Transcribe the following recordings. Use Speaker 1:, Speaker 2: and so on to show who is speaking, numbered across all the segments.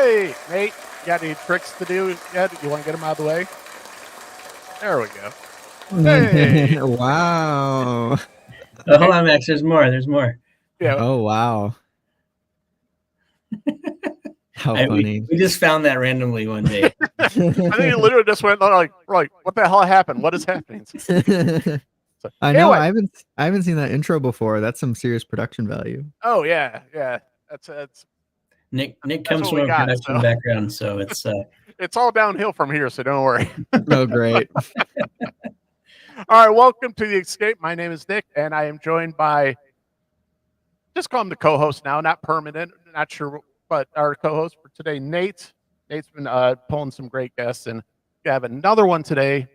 Speaker 1: Hey, Nate, you got any tricks to do yet? You want to get them out of the way? There we go. Hey,
Speaker 2: Wow.
Speaker 3: Oh, hold
Speaker 1: hey,
Speaker 3: on, Max. There's more. There's more.
Speaker 1: yeah.
Speaker 2: Oh, wow. How
Speaker 3: We
Speaker 2: funny.
Speaker 3: just found that randomly one day.
Speaker 1: I think it literally just went like, what the hell happened? What is happening? So,
Speaker 2: I know.
Speaker 1: anyway,
Speaker 2: I haven't seen that intro before. That's some serious production value.
Speaker 1: oh yeah. That's
Speaker 3: Nick
Speaker 1: that's
Speaker 3: comes
Speaker 1: what
Speaker 3: from
Speaker 1: we
Speaker 3: a
Speaker 1: got.
Speaker 3: production
Speaker 1: So
Speaker 3: background, so it's
Speaker 1: it's all downhill from here. So don't worry.
Speaker 2: Oh, great.
Speaker 1: All right, welcome to the Escape. My name is Nick, and I am joined by just call him the co-host now, not permanent, not sure, but our co-host for today, Nate. Nate's been pulling some great guests, and we have another one today,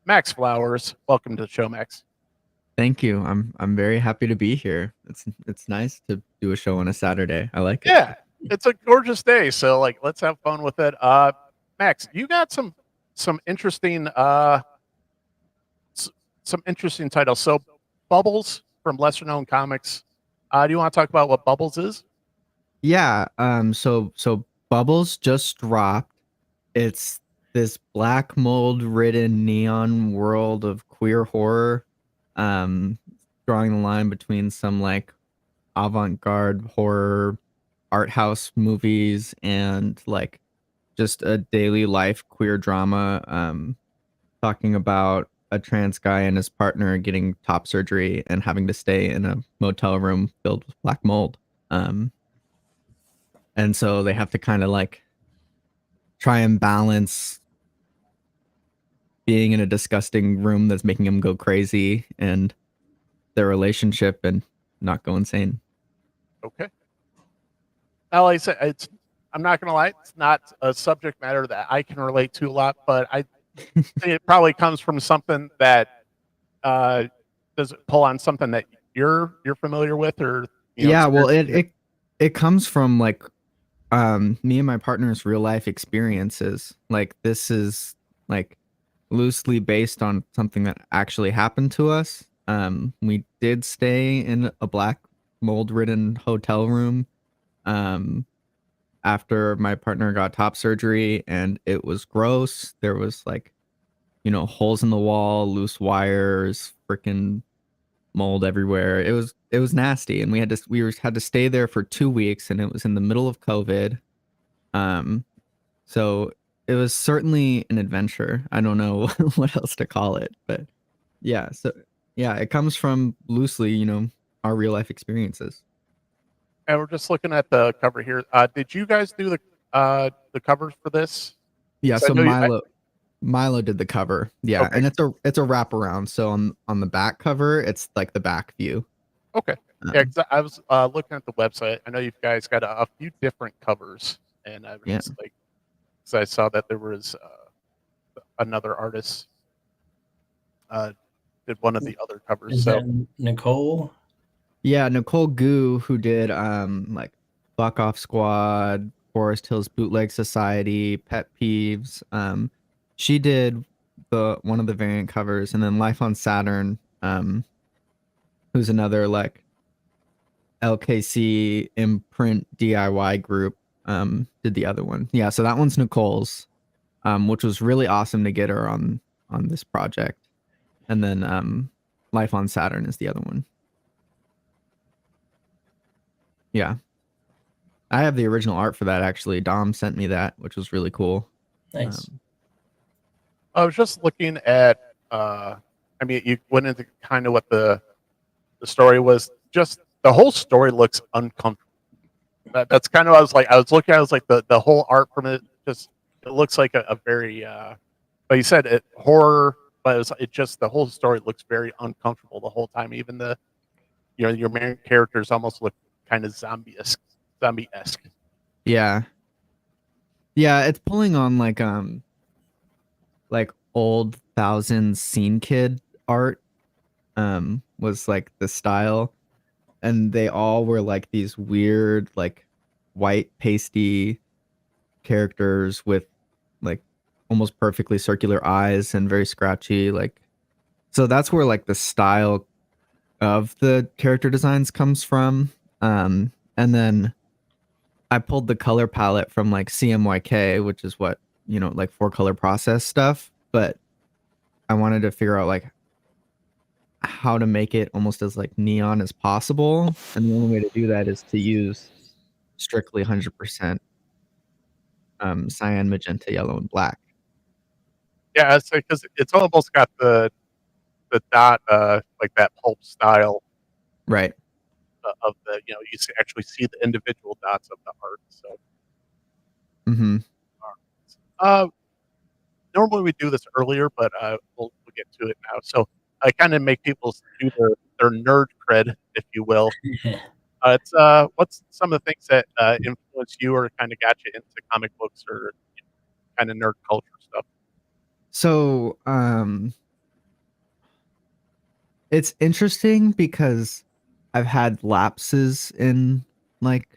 Speaker 1: Max Flowers. Welcome to the show, Max.
Speaker 2: Thank you. I'm very happy to be here. It's nice to do a show on a Saturday. I like it.
Speaker 1: Yeah, it's a gorgeous day, so like let's have fun with it. Max, you got some interesting some interesting titles. So, Bubbles from lesser known comics. Do you want to talk about what Bubbles is?
Speaker 2: Yeah. So Bubbles just dropped. It's this black mold ridden neon world of queer horror. Um, Drawing the line between some like avant-garde horror art house movies and like just a daily life queer drama, talking about a trans guy and his partner getting top surgery and having to stay in a motel room filled with black mold. um and so they have to kind of like try and balance being in a disgusting room that's making them go crazy and their relationship and not go insane.
Speaker 1: Okay. Now, like I said, it's I'm not gonna lie, it's not a subject matter that I can relate to a lot, but I think it probably comes from something that uh, does it pull on something that you're familiar with, or
Speaker 2: Yeah, well,
Speaker 1: experience.
Speaker 2: it comes from like me and my partner's real life experiences. Like this is like loosely based on something that actually happened to us. We did stay in a black mold ridden hotel room um after my partner got top surgery, and it was gross. There was like, holes in the wall, loose wires, freaking mold everywhere. It was nasty, and had to stay there for 2 weeks, and it was in the middle of COVID. Um, so it was certainly an adventure. I don't know what else to call it, but yeah. So yeah, it comes from loosely, our real life experiences.
Speaker 1: And we're just looking at the cover here. Did you guys do the covers for this?
Speaker 2: Yeah.
Speaker 1: 'Cause I
Speaker 2: So
Speaker 1: know you.
Speaker 2: Milo did the cover. Yeah,
Speaker 1: Okay,
Speaker 2: and it's a wraparound. So on the back cover, it's like the back view.
Speaker 1: okay. Yeah,
Speaker 2: Um,
Speaker 1: 'cause I was looking at the website. I know you guys got a few different covers, and I was
Speaker 2: yeah.
Speaker 1: just like, so I saw that there was another artist did one of the other covers.
Speaker 3: Is
Speaker 1: So
Speaker 3: that Nicole?
Speaker 2: Yeah, Nicole Goo, who did like Buck Off Squad, Forest Hills Bootleg Society, Pet Peeves. She did the one of the variant covers, and then Life on Saturn, who's another like LKC imprint DIY group, did the other one. Yeah, so that one's Nicole's, which was really awesome to get her on this project. And then Life on Saturn is the other one. Yeah. I have the original art for that actually. Dom sent me that, which was really cool.
Speaker 3: Nice.
Speaker 1: I was just looking at. I mean, you went into kind of what the story was. Just the whole story looks uncomfortable. That's kind of what I was like. I was looking. I was like the whole art from it. Just it looks like a very. But you said it horror, but it just the whole story looks very uncomfortable the whole time. Even the your main characters almost look kind of zombie-esque.
Speaker 2: Yeah. Yeah, it's pulling on like old thousands scene kid art, was like the style. And they all were like these weird, like white pasty characters with like almost perfectly circular eyes and very scratchy, like, so that's where like the style of the character designs comes from. And then I pulled the color palette from like CMYK, which is what, like 4-color process stuff, but I wanted to figure out like how to make it almost as like neon as possible. And the only way to do that is to use strictly 100% cyan, magenta, yellow, and black.
Speaker 1: Yeah, it's because it's almost got the dot like that pulp style
Speaker 2: Right.
Speaker 1: of the actually see the individual dots of the art. So
Speaker 2: Mm-hmm.
Speaker 1: uh, normally we do this earlier, but we'll get to it now. So I kind of make people do their nerd cred, if you will. It's what's some of the things that influenced you or kind of got you into comic books or kind of nerd culture stuff?
Speaker 2: So, it's interesting because I've had lapses in like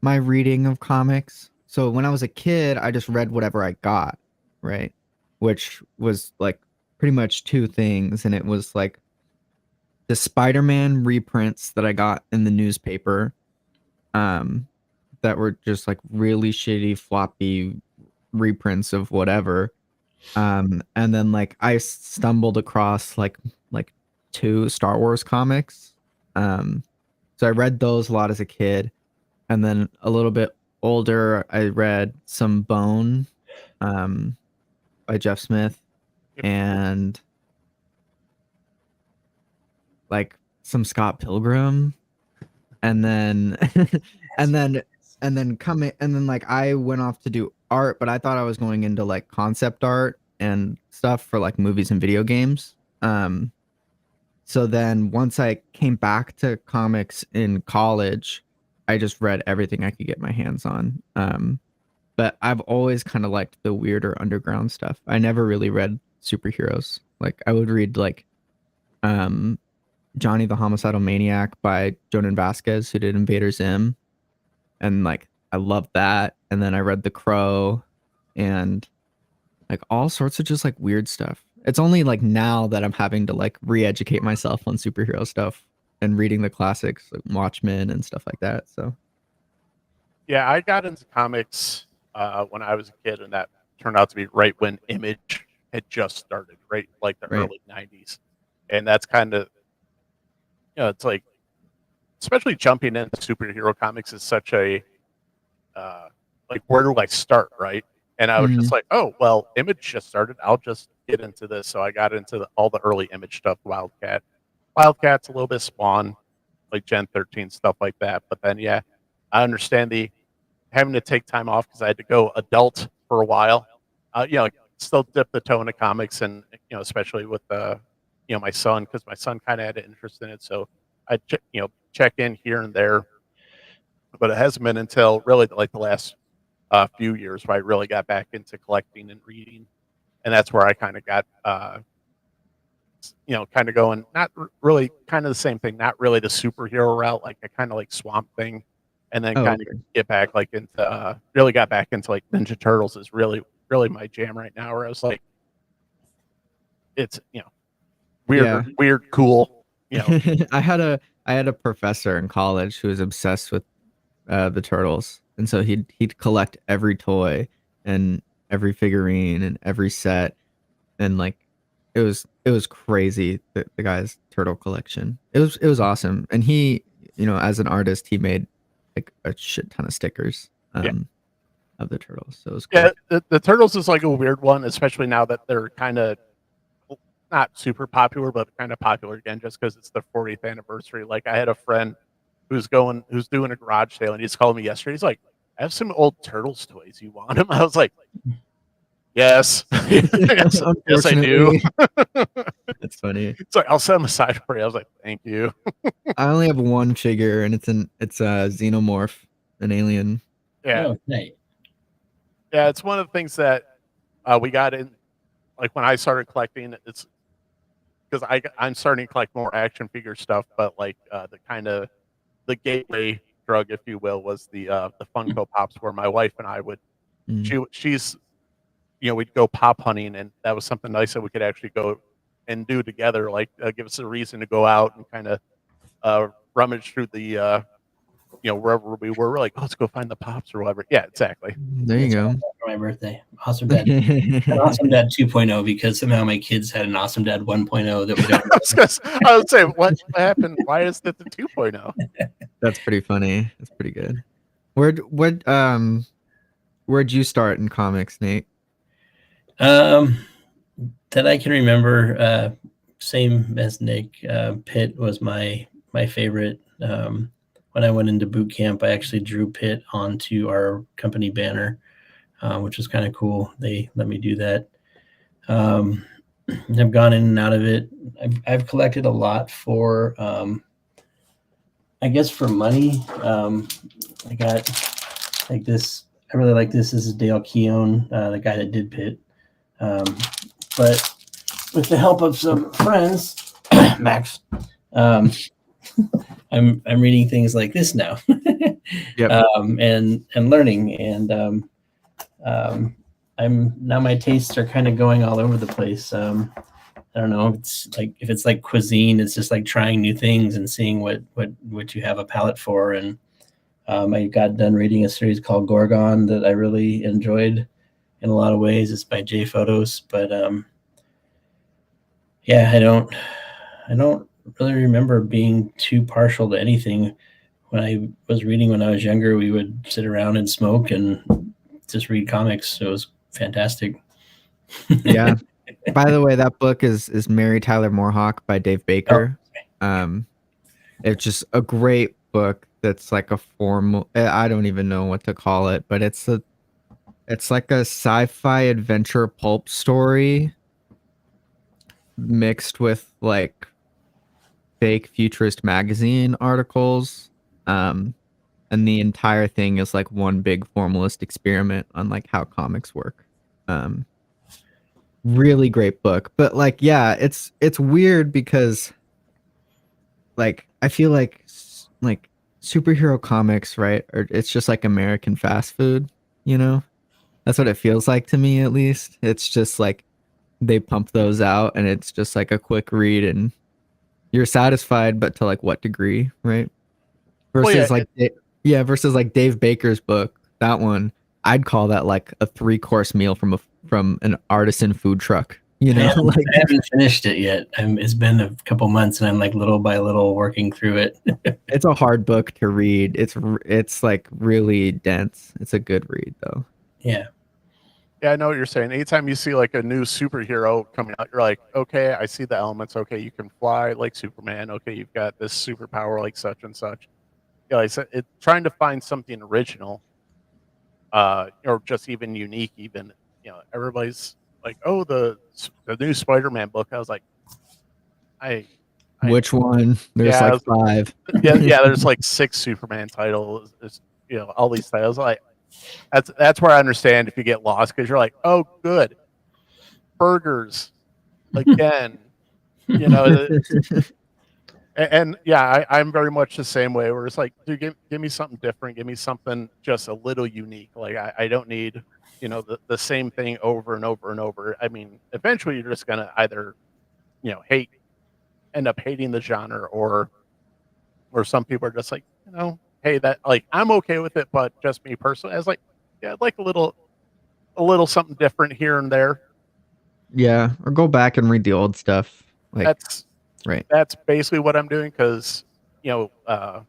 Speaker 2: my reading of comics. So when I was a kid, I just read whatever I got, right? Which was like pretty much two things. And it was like the Spider-Man reprints that I got in the newspaper, um, that were just like really shitty, floppy reprints of whatever. And then like I stumbled across like two Star Wars comics. Um, so I read those a lot as a kid, and then a little bit older, I read some Bone, um, by Jeff Smith,
Speaker 1: Yep.
Speaker 2: and like some Scott Pilgrim, and then and then and then like I went off to do art, but I thought I was going into like concept art and stuff for like movies and video games. So then once I came back to comics in college, I just read everything I could get my hands on. But I've always kind of liked the weirder underground stuff. I never really read superheroes. Like I would read like um Johnny the Homicidal Maniac by Jonan Vasquez, who did Invader Zim, and like I loved that. And then I read The Crow and like all sorts of just like weird stuff. It's only like now that I'm having to like re-educate myself on superhero stuff and reading the classics like Watchmen and stuff like that. So
Speaker 1: Yeah, I got into comics when I was a kid, and that turned out to be right when Image had just started, right, like the
Speaker 2: right.
Speaker 1: early '90s, and that's kind of it's like especially jumping into superhero comics is such a uh, like where do I start, right? And I was
Speaker 2: Mhm.
Speaker 1: just like, oh well, Image just started. I'll just get into this. So I got into all the early Image stuff, Wildcats, a little bit Spawn, like Gen 13 stuff like that. But then yeah, I understand the having to take time off because I had to go adult for a while. Still dip the toe into comics, and especially with my son, because my son kind of had an interest in it. So I check in here and there, but it hasn't been until really like the last few years where I really got back into collecting and reading, and that's where I kind of got kind of going not really kind of the same thing, not really the superhero route, like I kind of like Swamp Thing, and then
Speaker 2: Oh,
Speaker 1: kind of
Speaker 2: okay.
Speaker 1: get back like into really got back into like Ninja Turtles is really my jam right now. Where I was like, it's
Speaker 2: Yeah.
Speaker 1: weird, cool,
Speaker 2: I had a professor in college who was obsessed with the turtles. And so he'd collect every toy and every figurine and every set, and like it was crazy, the guy's turtle collection. It was awesome. And he, as an artist, he made like a shit ton of stickers
Speaker 1: yeah.
Speaker 2: of the turtles. So it was cool.
Speaker 1: Yeah, the Turtles is like a weird one, especially now that they're kind of not super popular, but kind of popular again, just because it's the 40th anniversary. Like I had a friend who's doing a garage sale, and he's called me yesterday. He's like, "I have some old Turtles toys. You want them?" I was like, "Yes, yes, I do."
Speaker 2: Unfortunately, that's funny.
Speaker 1: It's like I'll set them aside for you. I was like, "Thank you."
Speaker 2: I only have one figure, and it's a xenomorph, an alien.
Speaker 1: Yeah,
Speaker 3: Oh, hey.
Speaker 1: yeah. It's one of the things that we got in. Like when I started collecting, it's because I'm starting to collect more action figure stuff, but like the kind of the gateway drug, if you will, was the Funko Pops, where my wife and I would
Speaker 2: Mm.
Speaker 1: she's we'd go pop hunting, and that was something nice that we could actually go and do together. Like give us a reason to go out and kind of rummage through the wherever we were, we're like, oh, let's go find the pops or whatever. Yeah, exactly.
Speaker 2: There you
Speaker 3: That's
Speaker 2: go.
Speaker 3: what I got for my birthday. Awesome Dad. An Awesome Dad 2.0 because somehow my kids had an Awesome Dad 1.0 that we don't.
Speaker 1: I would say, what happened? Why is that the 2.0?
Speaker 2: That's pretty funny. That's pretty good. Where'd you start in comics, Nate?
Speaker 3: That I can remember, same as Nick. Pitt was my favorite. When I went into boot camp, I actually drew Pitt onto our company banner, which was kind of cool. They let me do that. I've gone in and out of it. I've collected a lot for, I guess, for money. I got like this. I really like this. This is Dale Keown, the guy that did Pitt. But with the help of some friends, Max, I'm reading things like this now,
Speaker 2: Yep.
Speaker 3: and learning, and I'm now my tastes are kind of going all over the place. I don't know. It's like if it's like cuisine, it's just like trying new things and seeing what you have a palate for. And I got done reading a series called Gorgon that I really enjoyed in a lot of ways. It's by J Photos, but yeah, I don't really remember being too partial to anything. When I was reading when I was younger, we would sit around and smoke and just read comics. So it was fantastic.
Speaker 2: Yeah. By the way, that book is Mary Tyler Moorhawk by Dave Baker. It's just a great book that's like a formal, I don't even know what to call it, but it's like a sci-fi adventure pulp story mixed with like fake futurist magazine articles. And the entire thing is like one big formalist experiment on like how comics work. Really great book. But like, yeah, it's weird because like I feel like superhero comics, right? Or it's just like American fast food, you know? That's what it feels like to me, at least. It's just like they pump those out and it's just like a quick read and you're satisfied, but to like what degree, right? Versus versus like Dave Baker's book, that one, I'd call that like a 3-course meal from an artisan food truck. You know,
Speaker 3: I haven't finished it yet. It's been a couple months, and I'm like little by little working through it.
Speaker 2: it's a hard book to read. It's like really dense. It's a good read though.
Speaker 3: Yeah.
Speaker 1: Yeah, I know what you're saying. Anytime you see like a new superhero coming out, you're like, okay, I see the elements. Okay, you can fly like Superman. Okay, you've got this superpower like such and such. Yeah, like I said, it's trying to find something original, or just even unique. Even everybody's like, oh, the new Spider-Man book. I was like,
Speaker 2: which one? There's
Speaker 1: yeah,
Speaker 2: like 5.
Speaker 1: yeah. There's like 6 Superman titles. There's, all these titles. Like that's where I understand if you get lost because you're like, oh, good, burgers again. And yeah, I'm very much the same way. Where it's like, dude, give me something different. Give me something just a little unique. Like I don't need the same thing over and over and over. I mean, eventually you're just gonna either end up hating the genre, or some people are just like, hey, that like I'm okay with it, but just me personally, I was like, yeah, I'd like a little something different here and there.
Speaker 2: Yeah, or go back and read the old stuff. Like
Speaker 1: that's basically what I'm doing because I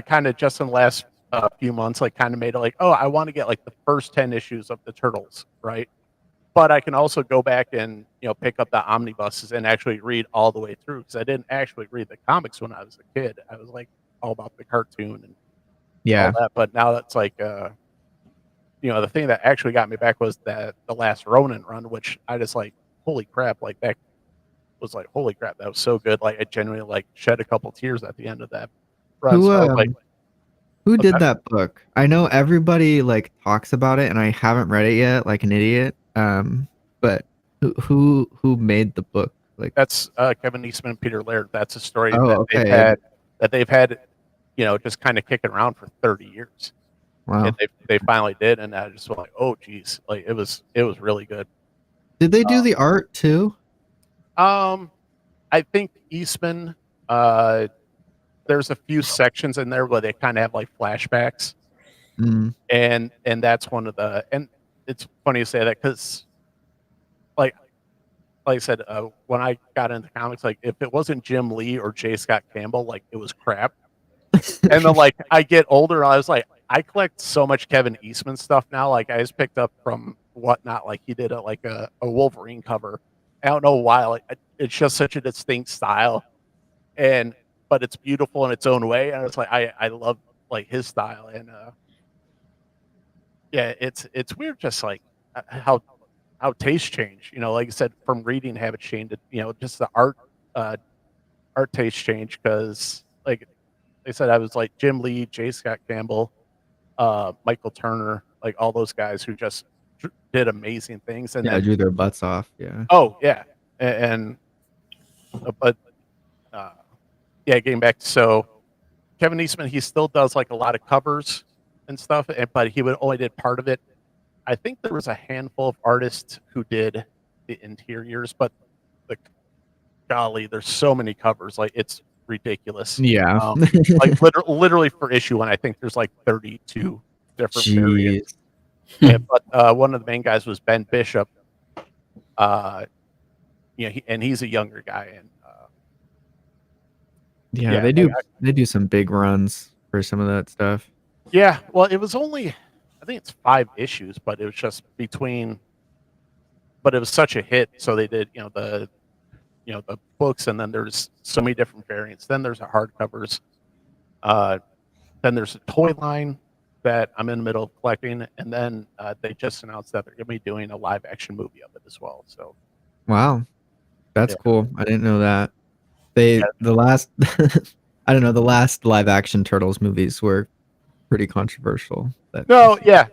Speaker 1: kind of just in the last few months like kind of made it like, oh, I want to get like the first 10 issues of the Turtles, right? But I can also go back and pick up the omnibuses and actually read all the way through because I didn't actually read the comics when I was a kid. I was like all about the cartoon and all that. But now that's like the thing that actually got me back was the last Ronin run, which I just like, holy crap, like that was like, holy crap, that was so good. Like I genuinely like shed a couple tears at the end of that run.
Speaker 2: Who did that book? I know everybody like talks about it and I haven't read it yet, like an idiot. But who made the book? Like
Speaker 1: that's Kevin Eastman and Peter Laird. That's a story that they've had just kind of kicking around for 30 years.
Speaker 2: Wow.
Speaker 1: And they finally did, and I just was like, oh geez, like it was really good.
Speaker 2: Did they do the art too?
Speaker 1: I think Eastman there's a few sections in there where they kind of have like flashbacks,
Speaker 2: Mm.
Speaker 1: and that's one of the. And it's funny you say that because like I said, when I got into comics, like if it wasn't Jim Lee or J. Scott Campbell, like it was crap. And then like I get older, I was like, I collect so much Kevin Eastman stuff now. Like I just picked up from Whatnot, like he did a Wolverine cover. I don't know why, like it's just such a distinct style, and but it's beautiful in its own way. And it's like I love like his style, and yeah, it's weird, just like how tastes change. You know, like I said, from reading habits changed. You know, just the uh, art taste change because like they said, I was like Jim Lee, J. Scott Campbell, Michael Turner, like all those guys who just did amazing things. And
Speaker 2: Yeah,
Speaker 1: then,
Speaker 2: drew their butts off. Yeah.
Speaker 1: oh yeah, and but uh, yeah, getting back to so Kevin Eastman, he still does like a lot of covers and stuff, but he would only did part of it. I think there was a handful of artists who did the interiors, but the golly, there's so many covers, like it's ridiculous.
Speaker 2: Yeah.
Speaker 1: Like literally for issue one, I think there's like 32 different variants.
Speaker 2: Jeez.
Speaker 1: But one of the main guys was Ben Bishop. You know, and he's a younger guy, and
Speaker 2: Yeah,
Speaker 1: yeah,
Speaker 2: they do some big runs for some of that stuff.
Speaker 1: yeah. Well, it was only, I think it's 5 issues, but it was just between. But it was such a hit, so they did, the books, and then there's so many different variants. Then there's the hardcovers. Then there's a toy line that I'm in the middle of collecting, and then they just announced that they're going to be doing a live action movie of it as well. So
Speaker 2: Wow. That's
Speaker 1: Yeah.
Speaker 2: cool. I didn't know that.
Speaker 1: Yeah.
Speaker 2: The last I don't know, the last live action Turtles movies were pretty controversial.
Speaker 1: no, yeah.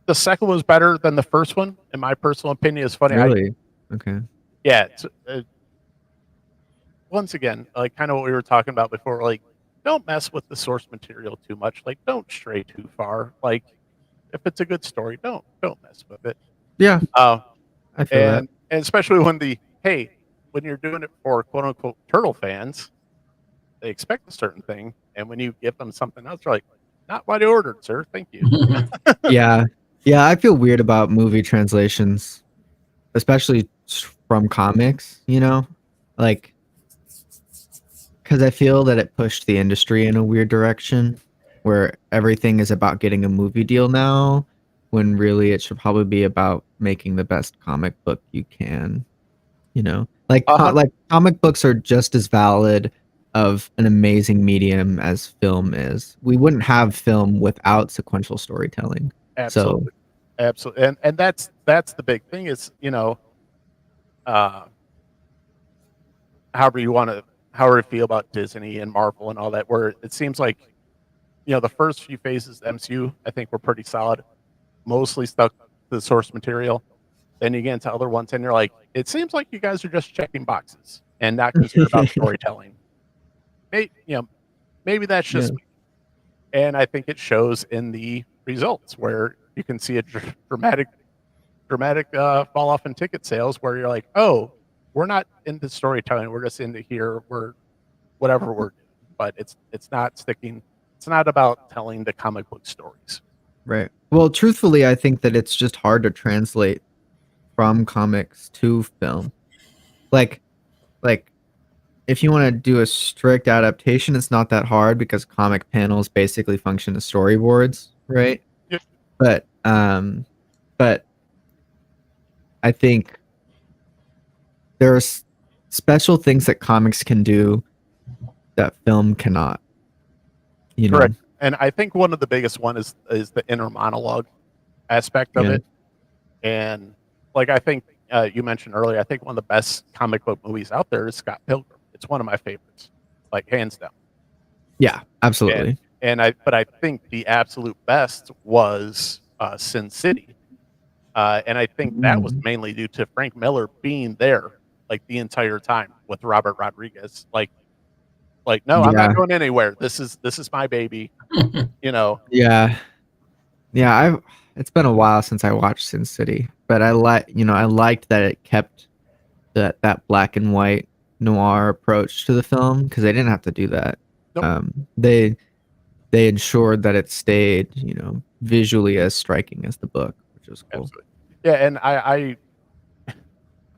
Speaker 1: The second was better than the first one, in my personal opinion. It's funny.
Speaker 2: Really? Okay.
Speaker 1: Yeah. Once again, like kind of what we were talking about before, like don't mess with the source material too much. Like don't stray too far. Like if it's a good story, don't mess with it.
Speaker 2: Yeah,
Speaker 1: Uh,
Speaker 2: I feel that.
Speaker 1: and especially when when you're doing it for quote unquote turtle fans, they expect a certain thing, and when you give them something else, they're like, not what I ordered, sir. Thank you.
Speaker 2: Yeah. Yeah, I feel weird about movie translations, especially from comics, you know? Like cuz I feel that it pushed the industry in a weird direction where everything is about getting a movie deal now when really it should probably be about making the best comic book you can, you know? Like like comic books are just as valid of an amazing medium as film is. We wouldn't have film without sequential storytelling.
Speaker 1: Absolutely. Absolutely. And that's the big thing is, uh however you feel about Disney and Marvel and all that, where it seems like, the first few phases of the MCU, I think were pretty solid, mostly stuck to the source material. Then you get into other ones and you're like, it seems like you guys are just checking boxes and not concerned about storytelling. Maybe that's just me. And I think it shows in the results where you can see a dramatic fall off in ticket sales where you're like, oh, we're not into storytelling, we're just into whatever we're doing, but it's not sticking. It's not about telling the comic book stories.
Speaker 2: Right. Well, truthfully, I think that it's just hard to translate from comics to film. Like if you want to do a strict adaptation, it's not that hard because comic panels basically function as storyboards, right?
Speaker 1: Yep.
Speaker 2: But I think there's special things that comics can do that film cannot. You know?
Speaker 1: Correct. And I think one of the biggest one is the inner monologue aspect of it. And like I think you mentioned earlier, I think one of the best comic book movies out there is Scott Pilgrim. It's one of my favorites, like hands down.
Speaker 2: Yeah, absolutely.
Speaker 1: But I think the absolute best was Sin City, and I think that was mainly due to Frank Miller being there like the entire time with Robert Rodriguez. Like no, I'm not going anywhere. This is my baby.
Speaker 2: Yeah. It's been a while since I watched Sin City, but I liked that it kept that black and white noir approach to the film because they didn't have to do that.
Speaker 1: Nope.
Speaker 2: They ensured that it stayed, visually as striking as the book, which was cool.
Speaker 1: Absolutely. Yeah, and I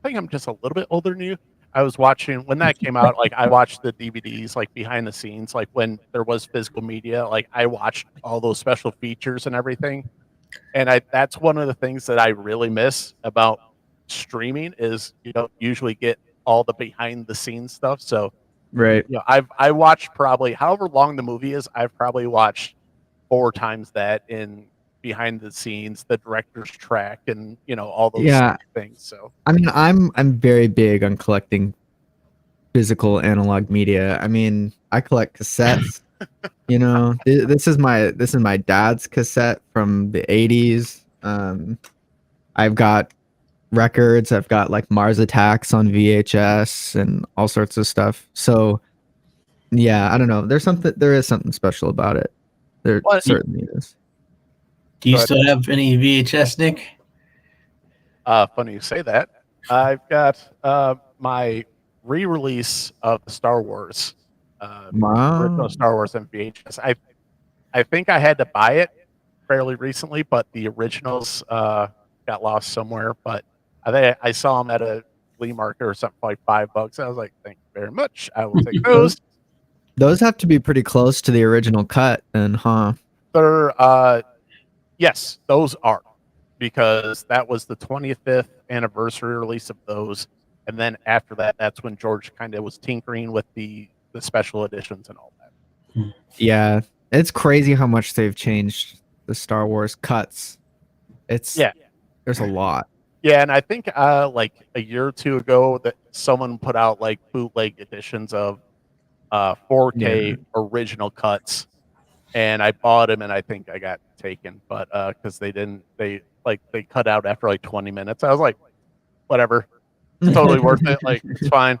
Speaker 1: think I'm just a little bit older than you. I was watching when that came out. Like I watched the DVDs, like behind the scenes, like when there was physical media. Like I watched all those special features and everything. And that's one of the things that I really miss about streaming is you don't usually get all the behind the scenes stuff. So
Speaker 2: Right.
Speaker 1: I watched probably however long the movie is. I've probably watched 4 times that in behind the scenes, the director's track, and all those
Speaker 2: Yeah.
Speaker 1: things. So
Speaker 2: I mean, I'm very big on collecting physical analog media. I mean, I collect cassettes. This is my dad's cassette from the 80s. I've got records. I've got like Mars Attacks on VHS and all sorts of stuff. So yeah, I don't know. There is something special about it. There
Speaker 1: Well,
Speaker 2: certainly is.
Speaker 3: Do you
Speaker 1: But-
Speaker 3: still have any VHS, Nick?
Speaker 1: funny you say that. I've got my re-release of the Star Wars,
Speaker 2: Wow.
Speaker 1: original Star Wars and VHS. I think I had to buy it fairly recently, but the originals got lost somewhere. But I think I saw them at a flea market or something for like $5. I was like, thank you very much. I will take those.
Speaker 2: Those have to be pretty close to the original cut, then, huh?
Speaker 1: They're yes, those are, because that was the 25th anniversary release of those, and then after that, that's when George kind of was tinkering with the special editions and all that.
Speaker 2: Yeah, it's crazy how much they've changed the Star Wars cuts. There's a lot.
Speaker 1: Yeah, and I think like a year or two ago that someone put out like bootleg editions of 4K original cuts, and I bought them, and I think I got taken, but because they cut out after like 20 minutes. I was like, whatever, it's totally worth it. Like it's fine.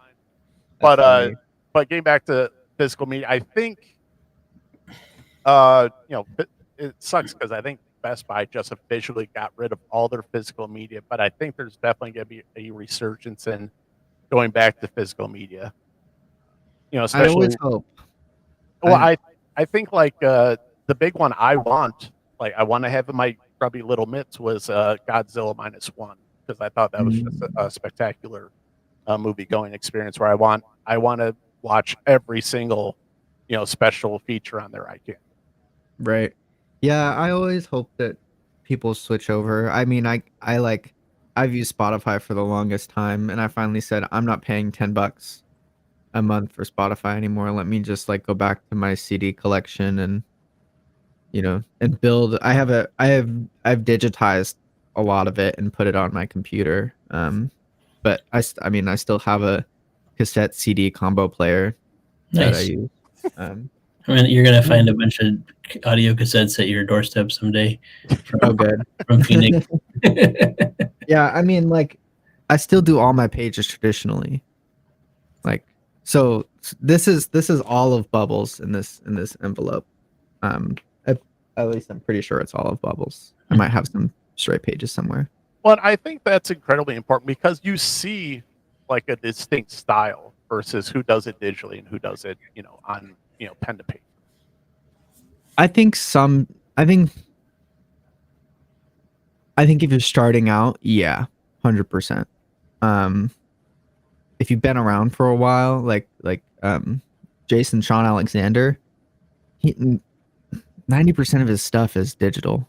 Speaker 1: But getting back to physical media, I think it sucks because I think Best Buy just officially got rid of all their physical media, but I think there's definitely going to be a resurgence in going back to physical media. Especially.
Speaker 2: I always hope.
Speaker 1: Well, I think like the big one I want to have in my grubby little mitts was Godzilla -1, because I thought that was just a spectacular movie going experience where I want to watch every single special feature on there I can.
Speaker 2: Right. Yeah, I always hope that people switch over. I mean, I've used Spotify for the longest time, and I finally said I'm not paying $10 a month for Spotify anymore. Let me just like go back to my CD collection and and build. I've digitized a lot of it and put it on my computer. But I still have a cassette CD combo player that I
Speaker 3: Nice.
Speaker 2: use.
Speaker 3: I mean, you're gonna find a bunch of audio cassettes at your doorstep someday.
Speaker 2: Oh, good.
Speaker 3: From Phoenix.
Speaker 2: Yeah, I mean, like, I still do all my pages traditionally. Like, so this is all of Bubbles in this envelope. At least I'm pretty sure it's all of Bubbles. I might have some stray pages somewhere.
Speaker 1: Well, I think that's incredibly important because you see like a distinct style versus who does it digitally and who does it, on pen to paper.
Speaker 2: I think if you're starting out, yeah, 100%. If you've been around for a while, like Jason Sean Alexander, 90% of his stuff is digital.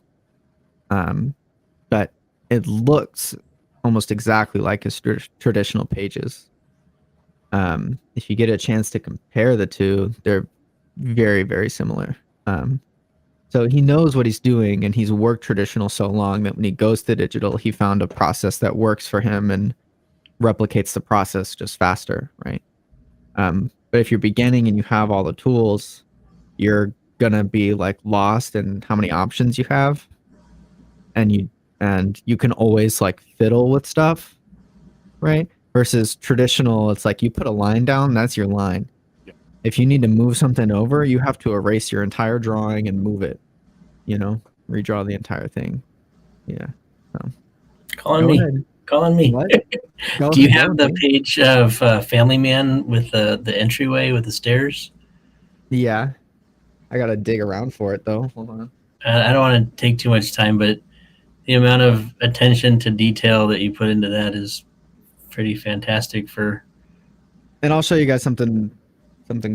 Speaker 2: But it looks almost exactly like his traditional pages. If you get a chance to compare the two, they're very, very similar. So he knows what he's doing, and he's worked traditional so long that when he goes to digital, he found a process that works for him and replicates the process just faster, right? But if you're beginning and you have all the tools, you're gonna be like lost in how many options you have, and you can always like fiddle with stuff, right? Versus traditional, it's like you put a line down, that's your line.
Speaker 1: Yeah.
Speaker 2: If you need to move something over, you have to erase your entire drawing and move it, redraw the entire thing. Yeah.
Speaker 3: Calling
Speaker 2: Go
Speaker 3: me.
Speaker 2: ahead.
Speaker 3: Call on me.
Speaker 2: What? Go,
Speaker 3: Do you
Speaker 2: go,
Speaker 3: have the
Speaker 2: Nate.
Speaker 3: page of Family Man with the entryway with the stairs?
Speaker 2: Yeah, I gotta dig around for it though. Hold on.
Speaker 3: I don't want to take too much time, but the amount of attention to detail that you put into that is pretty fantastic for.
Speaker 2: And I'll show you guys something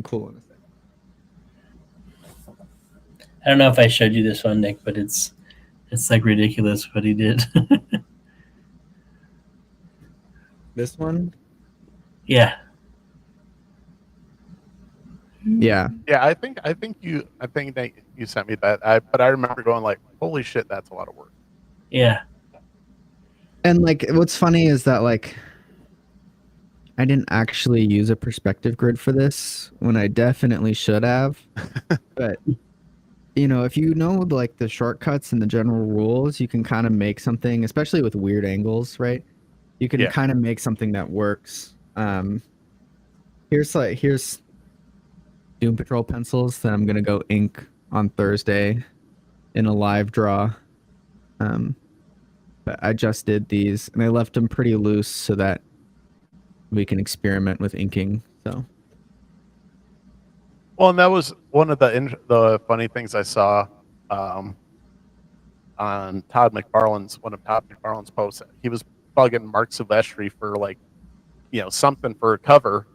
Speaker 2: cool in a second.
Speaker 3: I don't know if I showed you this one, Nick, but it's like ridiculous what he did.
Speaker 2: This one?
Speaker 3: Yeah.
Speaker 2: Yeah.
Speaker 1: Yeah, I think that you sent me that. But I remember going like, holy shit, that's a lot of work.
Speaker 3: Yeah.
Speaker 2: And like what's funny is that like I didn't actually use a perspective grid for this when I definitely should have. But you know, if you know like the shortcuts and the general rules, you can kind of make something, especially with weird angles, right? You can
Speaker 1: Yeah.
Speaker 2: kind of make something that works. Here's Doom Patrol pencils that I'm gonna go ink on Thursday in a live draw. But I just did these and I left them pretty loose so that we can experiment with inking. So
Speaker 1: Well, and that was one of the funny things I saw on one of Todd McFarlane's posts. He was bugging Mark Silvestri for like, something for a cover,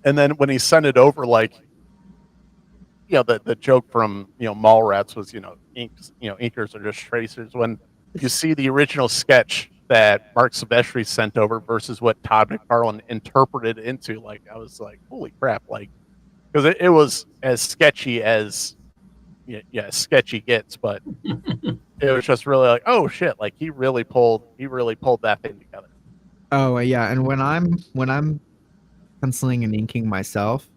Speaker 1: and then when he sent it over, like, the joke from Mallrats was inkers are just tracers. When you see the original sketch that Mark Silvestri sent over versus what Todd McFarlane interpreted into, like, I was like, holy crap, like. Because it was as sketchy as sketchy gets, but it was just really like, oh shit, like he really pulled that thing together.
Speaker 2: oh yeah, and when I'm penciling and inking myself,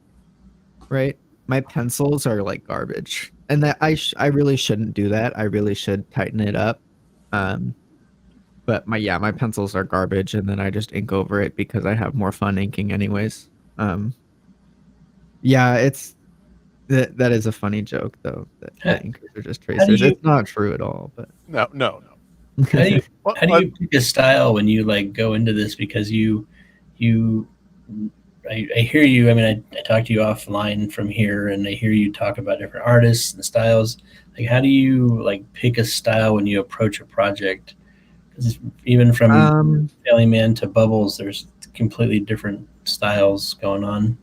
Speaker 2: right? My pencils are like garbage, and that I really shouldn't do that. I really should tighten it up. But my pencils are garbage, and then I just ink over it because I have more fun inking anyways. Yeah, that is a funny joke though. That inkers are just tracers. It's not true at all, but
Speaker 1: No.
Speaker 3: How do you
Speaker 1: Well,
Speaker 3: how do you pick a style when you like go into this? Because I hear you. I mean, I talk to you offline from here, and I hear you talk about different artists and styles. Like, how do you like pick a style when you approach a project? Because even from Family Man to Bubbles, there's completely different styles going on.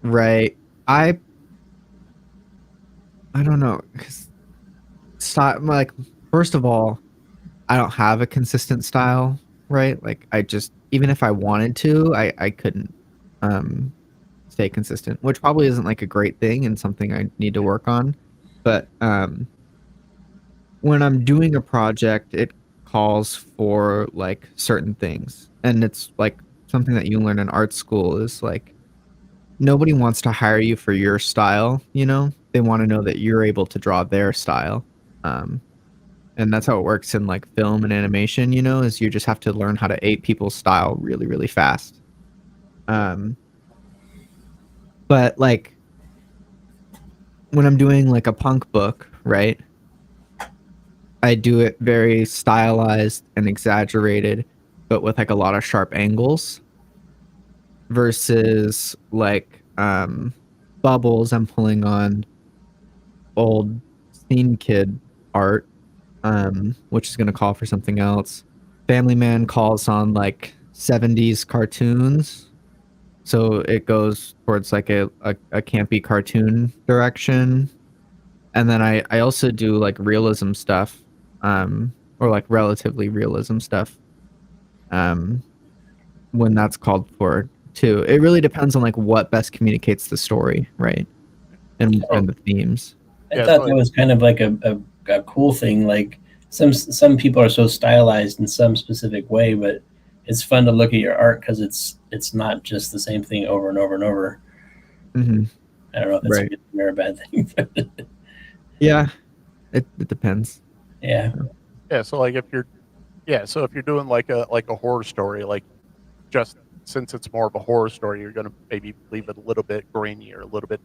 Speaker 2: right. I don't know, because like first of all, I don't have a consistent style, right? Like I just even if I wanted to, I couldn't stay consistent, which probably isn't like a great thing and something I need to work on. But when I'm doing a project, it calls for like certain things, and it's like something that you learn in art school is like nobody wants to hire you for your style, they want to know that you're able to draw their style. And that's how it works in like film and animation, is you just have to learn how to ape people's style really, really fast. But like when I'm doing like a punk book, right? I do it very stylized and exaggerated, but with like a lot of sharp angles versus like Bubbles. I'm pulling on old scene kid art, which is going to call for something else. Family Man calls on like 70s cartoons, so it goes towards like a campy cartoon direction. And then I also do like realism stuff, or like relatively realism stuff, when that's called for too. It really depends on like what best communicates the story, right? And the themes.
Speaker 3: I thought that was kind of like a cool thing. Like some people are so stylized in some specific way, but it's fun to look at your art because it's not just the same thing over and over and over.
Speaker 2: Mm-hmm.
Speaker 3: I don't know if that's a good thing or a bad thing.
Speaker 2: Yeah, it depends.
Speaker 3: Yeah.
Speaker 1: Yeah. So like if you're doing like a horror story, like just since it's more of a horror story, you're gonna maybe leave it a little bit grainy or a little bit,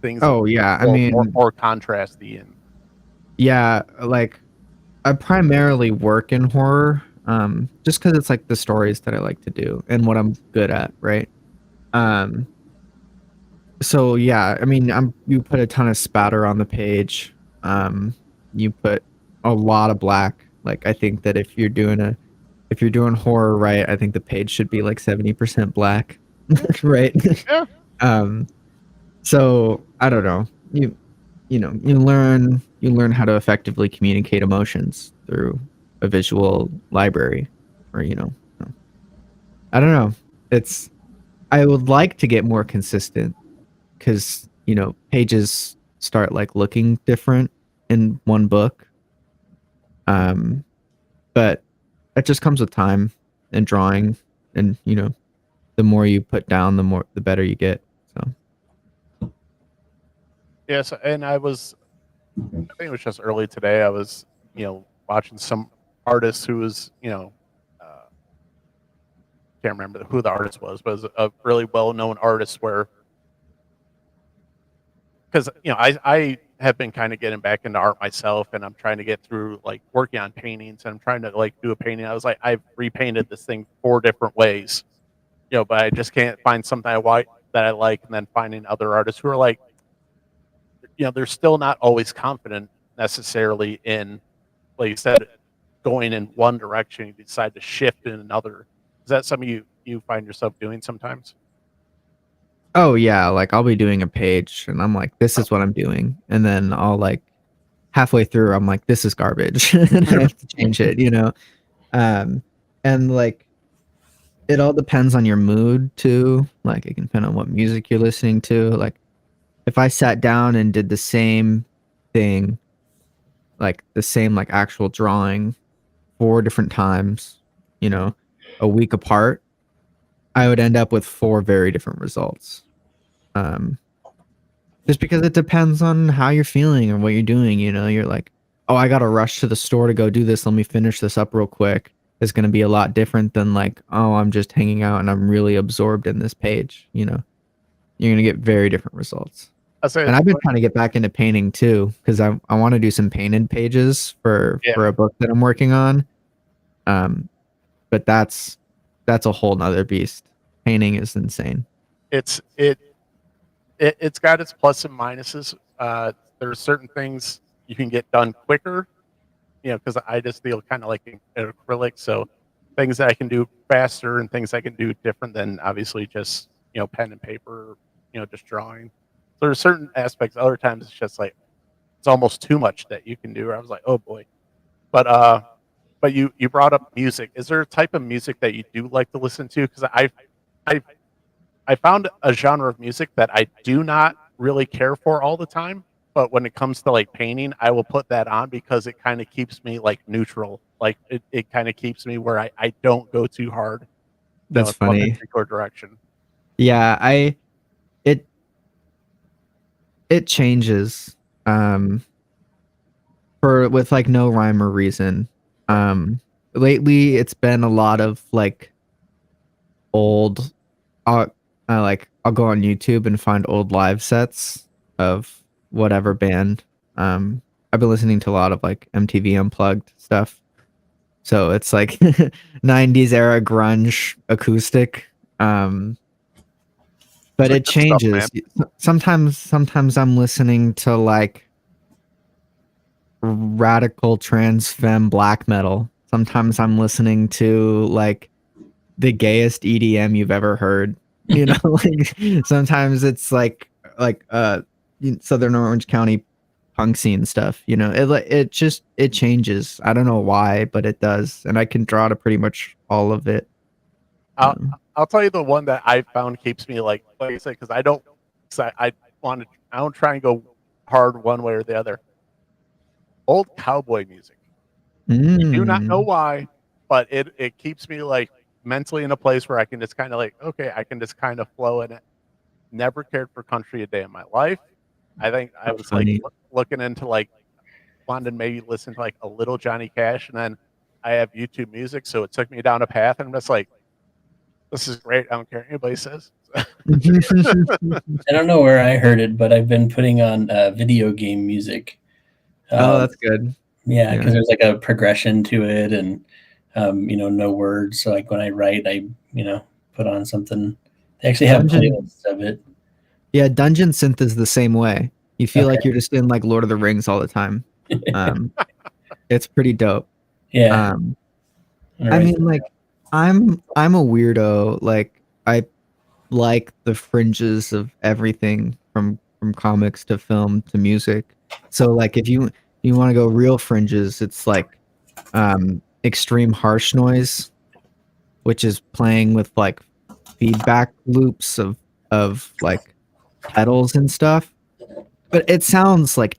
Speaker 1: things.
Speaker 2: Oh yeah, I mean
Speaker 1: more contrasty and.
Speaker 2: Yeah, like I primarily work in horror. just because it's like the stories that I like to do and what I'm good at, right? Um, so yeah, I mean, you put a ton of spatter on the page. You put a lot of black. Like I think that if you're doing horror right, I think the page should be like 70% black, right?
Speaker 1: Yeah.
Speaker 2: Um, so I don't know. You learn how to effectively communicate emotions through a visual library, or I don't know. It's I would like to get more consistent because pages start like looking different in one book. But that just comes with time and drawing, and the more you put down, the better you get. So
Speaker 1: Yes, and I think it was just early today. I was, watching some artist who was, can't remember who the artist was, but it was a really well-known artist where, because I have been kind of getting back into art myself, and I'm trying to get through like working on paintings, and I'm trying to like do a painting. I was like, I've repainted this thing 4 different ways, but I just can't find something that I like, and then finding other artists who are like, they're still not always confident necessarily in, like you said, going in one direction. You decide to shift in another. Is that something you find yourself doing sometimes?
Speaker 2: oh yeah, like I'll be doing a page and I'm like, this is what I'm doing, and then I'll like halfway through I'm like, this is garbage, and I have to change it. Um, and like it all depends on your mood too. Like it can depend on what music you're listening to. Like if I sat down and did the same thing, like the same like actual drawing 4 different times, a week apart, I would end up with 4 very different results. Um, just because it depends on how you're feeling and what you're doing. You're like, oh, I gotta rush to the store to go do this. Let me finish this up real quick. It's gonna be a lot different than like, oh, I'm just hanging out and I'm really absorbed in this page. You're gonna get very different results.
Speaker 1: I say
Speaker 2: And
Speaker 1: it's
Speaker 2: I've been
Speaker 1: funny.
Speaker 2: trying to get back into painting too, because I want to do some painted pages for
Speaker 1: Yeah,
Speaker 2: a book that I'm working on. Um, but that's a whole nother beast. Painting is insane.
Speaker 1: it's it, it's got its plus and minuses. There are certain things you can get done quicker, because I just feel kind of like an acrylic. So things that I can do faster and things I can do different than obviously just pen and paper, just drawing. So there's certain aspects. Other times it's just like it's almost too much that you can do. I was like, oh boy. But you brought up music. Is there a type of music that you do like to listen to? Because I I found a genre of music that I do not really care for all the time, but when it comes to like painting, I will put that on because it kind of keeps me like neutral. Like it kind of keeps me where I don't go too hard,
Speaker 2: That's
Speaker 1: in one
Speaker 2: funny.
Speaker 1: particular direction.
Speaker 2: Yeah, it it changes for with like no rhyme or reason. Lately it's been a lot of like old I'll I'll go on YouTube and find old live sets of whatever band. I've been listening to a lot of like MTV Unplugged stuff. So it's like 90s era grunge acoustic. But
Speaker 1: It's like
Speaker 2: it
Speaker 1: good stuff, man.
Speaker 2: changes. Sometimes I'm listening to like radical trans femme black metal. Sometimes I'm listening to like the gayest EDM you've ever heard. Like sometimes it's like Southern Orange County punk scene stuff. It changes. I don't know why, but it does, and I can draw to pretty much all of it.
Speaker 1: I'll I'll tell you the one that I found keeps me like I said, because I don't, 'cause I don't try and go hard one way or the other. Old cowboy music. I do not know
Speaker 2: Mm,
Speaker 1: why, but it keeps me like mentally in a place where I can just kind of like, okay, I can just kind of flow in it. Never cared for country a day in my life. I think I
Speaker 2: that's
Speaker 1: was like
Speaker 2: funny.
Speaker 1: looking into like wanted to maybe listen to like a little Johnny Cash, and then I have YouTube Music, so it took me down a path, and I'm just like, this is great. I don't care what anybody says.
Speaker 3: I don't know where I heard it, but I've been putting on video game music.
Speaker 2: Oh,
Speaker 3: Um,
Speaker 2: that's good.
Speaker 3: yeah,
Speaker 2: Yeah.
Speaker 3: because there's like a progression to it, and no words. So like when I write, I put on something. They actually have playlists of it.
Speaker 2: Yeah, Dungeon Synth is the same way. You feel
Speaker 3: Okay.
Speaker 2: like you're just in like Lord of the Rings all the time. It's pretty dope.
Speaker 3: Yeah.
Speaker 2: I mean, like, I'm a weirdo. Like, I like the fringes of everything from comics to film to music. So like, if you want to go real fringes, it's like extreme harsh noise, which is playing with like feedback loops of like pedals and stuff. But it sounds like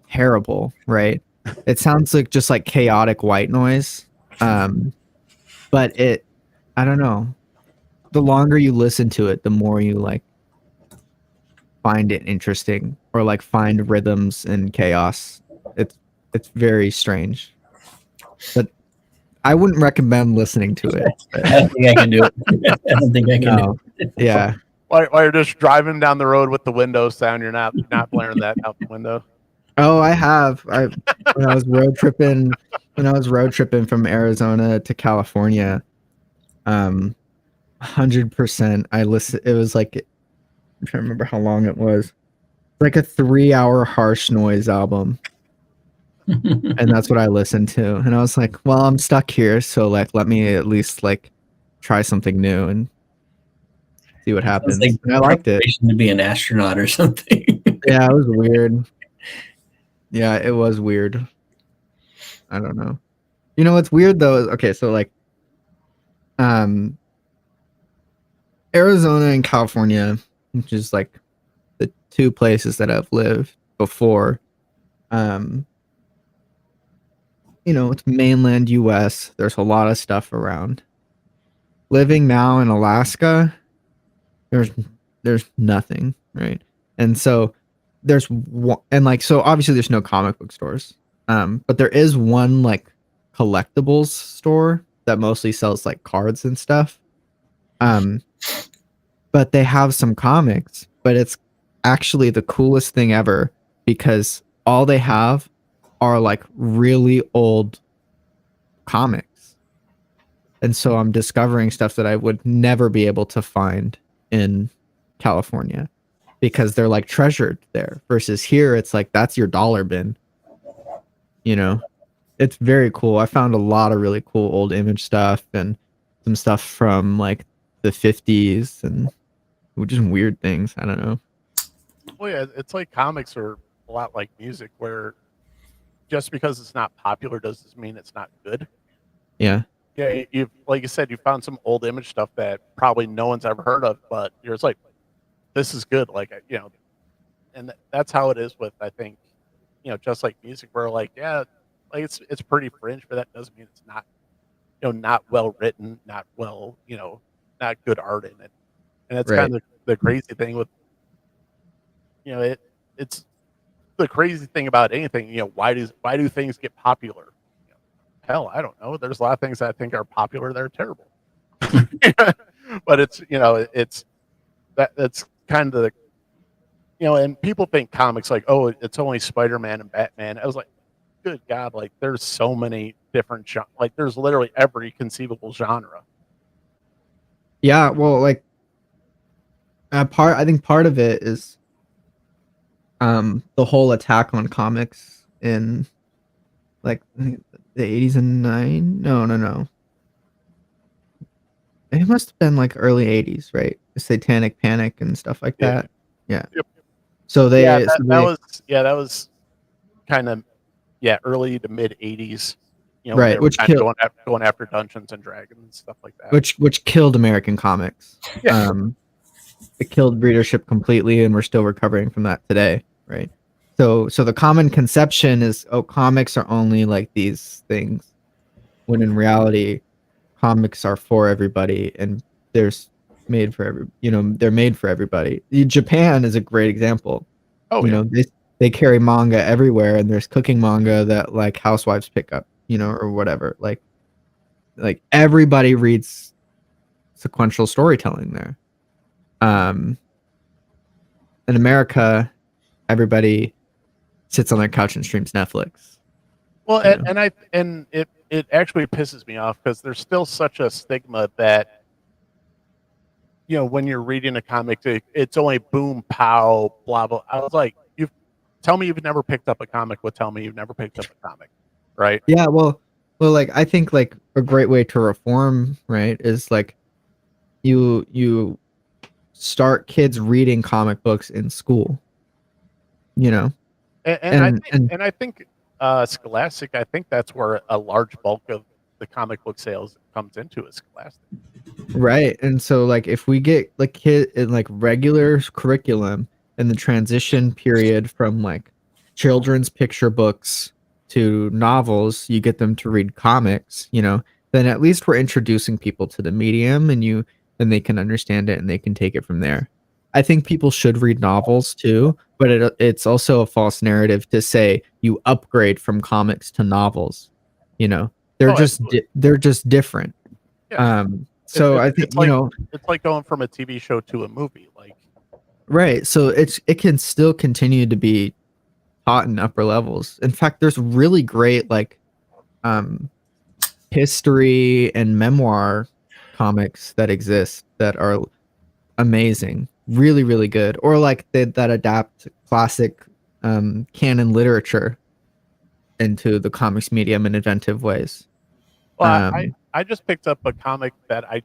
Speaker 2: terrible, right? It sounds like just like chaotic white noise. But I don't know. The longer you listen to it, the more you like find it interesting or like find rhythms and chaos. It's very strange. But I wouldn't recommend listening to it.
Speaker 3: I don't think I can do it. I don't think I can do it.
Speaker 2: Yeah.
Speaker 1: While you're just driving down the road with the windows down, you're not blaring that out the window.
Speaker 2: Oh, I have. When I was road tripping from Arizona to California, 100%. I listened. It was like, I'm trying to remember how long it was. Like a 3-hour harsh noise album, and that's what I listened to. And I was like, well, I'm stuck here, so like, let me at least like try something new and see what happens.
Speaker 3: Like
Speaker 2: and I liked it.
Speaker 3: To be an astronaut or something.
Speaker 2: Yeah, it was weird. Yeah, it was weird. I don't know. You know what's weird though is, okay, so like Arizona and California, which is like the two places that I've lived before. It's mainland US. There's a lot of stuff around. Living now in Alaska, there's nothing, right? And so there's one, and like, so obviously there's no comic book stores. But there is one like collectibles store that mostly sells like cards and stuff. But they have some comics, but it's actually the coolest thing ever because all they have are like really old comics. And so I'm discovering stuff that I would never be able to find in California because they're like treasured there versus here. It's like, that's your dollar bin, it's very cool. I found a lot of really cool old image stuff and some stuff from like the 50s and just weird things. I don't know.
Speaker 1: Well, yeah, it's like comics are a lot like music, where just because it's not popular doesn't mean it's not good.
Speaker 2: Yeah.
Speaker 1: Yeah, you like you said, you found some old image stuff that probably no one's ever heard of, but you're just like, this is good. Like, and that's how it is with, I think, just like music, where like, yeah, like it's pretty fringe, but that doesn't mean it's not, not well written, not well, not good art in it. And that's kind of the crazy thing with, it's the crazy thing about anything. Why do things get popular? Hell, I don't know. There's a lot of things that I think are popular that are terrible. But it's that's kind of the, and people think comics like, oh, it's only Spider-Man and Batman. I was like, good God, like there's so many different like there's literally every conceivable genre.
Speaker 2: Yeah, well, like I think part of it is the whole attack on comics in like the 80s and 90s. No. It must have been like early 80s, right? The Satanic Panic and stuff like that. Yeah. Yep. So
Speaker 1: that was kind of early to mid 80s.
Speaker 2: Right, which
Speaker 1: killed going after Dungeons and Dragons and stuff like that.
Speaker 2: Which killed American comics.
Speaker 1: Yeah.
Speaker 2: It killed readership completely, and we're still recovering from that today, right? So the common conception is, oh, comics are only like these things, when in reality, comics are for everybody, and they're made for they're made for everybody. Japan is a great example.
Speaker 1: Oh,
Speaker 2: they carry manga everywhere, and there's cooking manga that like housewives pick up, or whatever. Like everybody reads sequential storytelling there. In America, everybody sits on their couch and streams Netflix.
Speaker 1: Well,
Speaker 2: you know?
Speaker 1: and it actually pisses me off because there's still such a stigma that when you're reading a comic, it's only boom, pow, blah blah. I was like, you tell me you've never picked up a comic. Would tell me you've never picked up a comic, right?
Speaker 2: Yeah, well, like I think like a great way to reform, right, is like you start kids reading comic books in school, you know, and
Speaker 1: And I think Scholastic. I think that's where a large bulk of the comic book sales comes into is Scholastic.
Speaker 2: right, and so like if we get like kid in like regular curriculum in the transition period from like children's picture books to novels, you get them to read comics, then at least we're introducing people to the medium and they can understand it and they can take it from there. I think people should read novels too, but it's also a false narrative to say you upgrade from comics to novels. You know, they're
Speaker 1: Oh,
Speaker 2: just
Speaker 1: absolutely.
Speaker 2: they're just different.
Speaker 1: Yeah.
Speaker 2: So I think
Speaker 1: it's like going from a TV show to a movie. Like,
Speaker 2: right. So it can still continue to be taught in upper levels. In fact, there's really great like um history and memoir comics that exist that are amazing, really, really good, or like that adapt classic canon literature into the comics medium in inventive ways.
Speaker 1: well, I just picked up a comic that I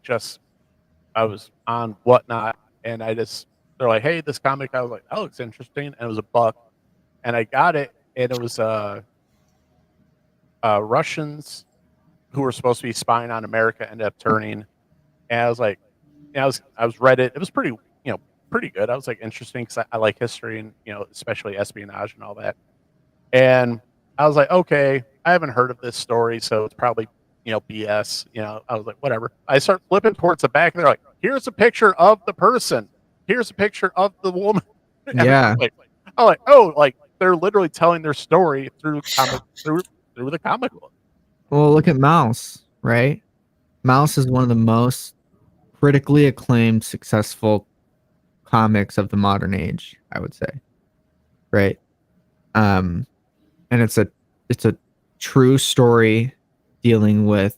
Speaker 1: was on Whatnot, and they're like, hey, this comic. I was like, that looks interesting, and it was $1, and I got it, and it was Russians who were supposed to be spying on America ended up turning, and I was like, I was read it. It was pretty good. I was like interesting because I like history and especially espionage and all that. And I was like, okay, I haven't heard of this story, so it's probably BS. I was like, whatever. I start flipping towards the back, and they're like, here's a picture of the person. Here's a picture of the woman. And
Speaker 2: Yeah.
Speaker 1: I'm like, oh, like they're literally telling their story through the comic book.
Speaker 2: Well, look at Mouse, right? Mouse is one of the most critically acclaimed, successful comics of the modern age, I would say. Right? And it's a true story dealing with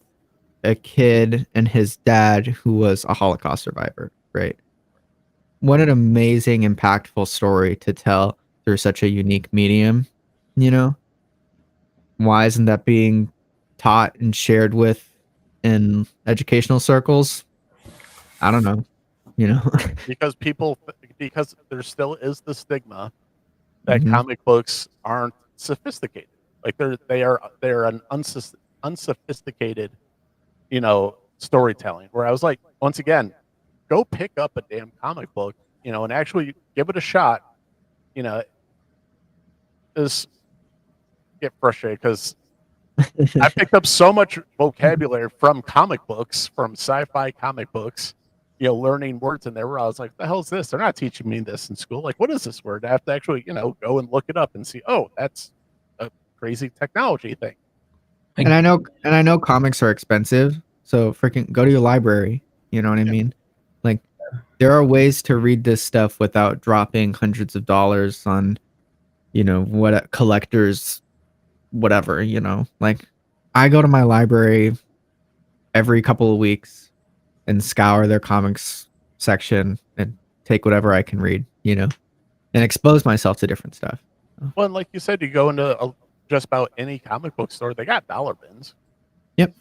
Speaker 2: a kid and his dad who was a Holocaust survivor, right? What an amazing, impactful story to tell through such a unique medium, you know? Why isn't that being taught and shared with in educational circles? I don't know, you know?
Speaker 1: Because there still is the stigma that
Speaker 2: Mhm.
Speaker 1: comic books aren't sophisticated. Like they're an unsophisticated, storytelling. Where I was like, once again, go pick up a damn comic book, and actually give it a shot. You know, is get frustrated because I picked up so much vocabulary from comic books, from sci-fi comic books. Learning words in there where I was like, the hell is this? They're not teaching me this in school. Like, what is this word? I have to actually, go and look it up and see, oh, that's a crazy technology thing.
Speaker 2: And I know comics are expensive, so freaking go to your library. You know what I mean? Like, there are ways to read this stuff without dropping hundreds of dollars on, what collectors, whatever. Like, I go to my library every couple of weeks and scour their comics section and take whatever I can read, and expose myself to different stuff.
Speaker 1: Well, and like you said, you go into just about any comic book store, they got dollar bins.
Speaker 2: Yep.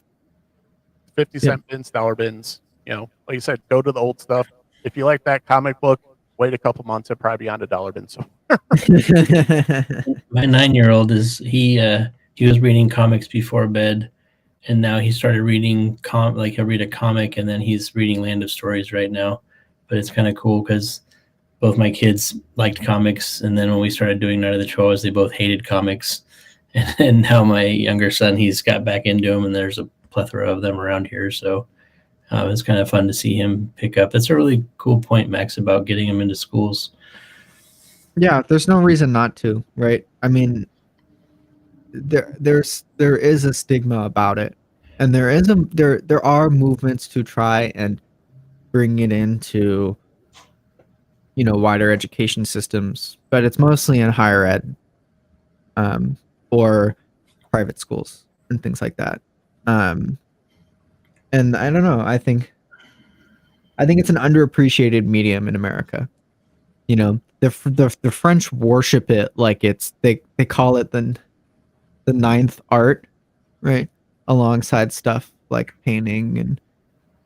Speaker 1: 50-cent bins, dollar bins. Like you said, go to the old stuff. If you like that comic book, wait a couple months, it'll probably be on a dollar bin. So
Speaker 3: my 9-year-old he was reading comics before bed, and now he started reading he'll read a comic, and then he's reading Land of Stories right now. But it's kind of cool because both my kids liked comics, and then when we started doing Night of the Trolls, they both hated comics. And now my younger son, he's got back into them, and there's a plethora of them around here. So it's kind of fun to see him pick up. That's a really cool point, Max, about getting him into schools.
Speaker 2: Yeah, there's no reason not to, right? I mean, there is a stigma about it, and there are movements to try and bring it into wider education systems, but it's mostly in higher ed, or private schools and things like that. And I don't know. I think it's an underappreciated medium in America. You know, the French worship it like it's they call it the ninth art, right? Alongside stuff like painting and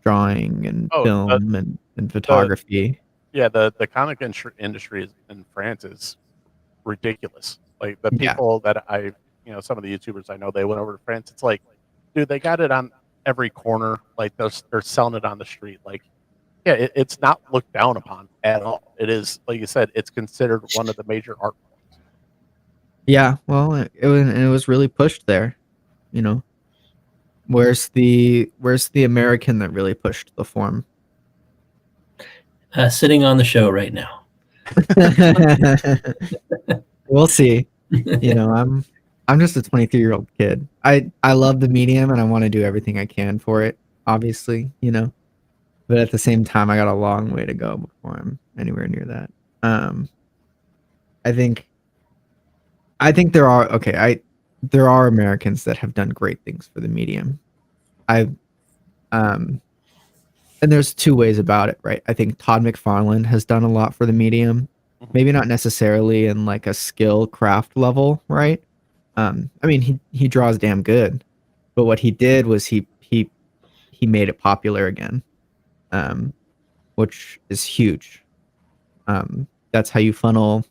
Speaker 2: drawing and
Speaker 1: Oh,
Speaker 2: film and
Speaker 1: the
Speaker 2: photography.
Speaker 1: yeah, the comic industry in France is ridiculous. Like the
Speaker 2: Yeah.
Speaker 1: people that some of the YouTubers I know, they went over to France. It's like, dude, they got it on every corner. Like they're selling it on the street. Like, yeah, it's not looked down upon at all. It is, like you said, it's considered one of the major art forms.
Speaker 2: Yeah, well, it was really pushed there, you know. Where's the American that really pushed the form?
Speaker 3: Sitting on the show right now.
Speaker 2: We'll see. You know, I'm just a 23-year-old kid. I love the medium and I want to do everything I can for it, obviously, you know. But at the same time, I got a long way to go before I'm anywhere near that. I think there are Americans that have done great things for the medium. And there's two ways about it, right? I think Todd McFarlane has done a lot for the medium, maybe not necessarily in like a skill craft level, right? I mean, he draws damn good, but what he did was he made it popular again, which is huge. That's how you funnel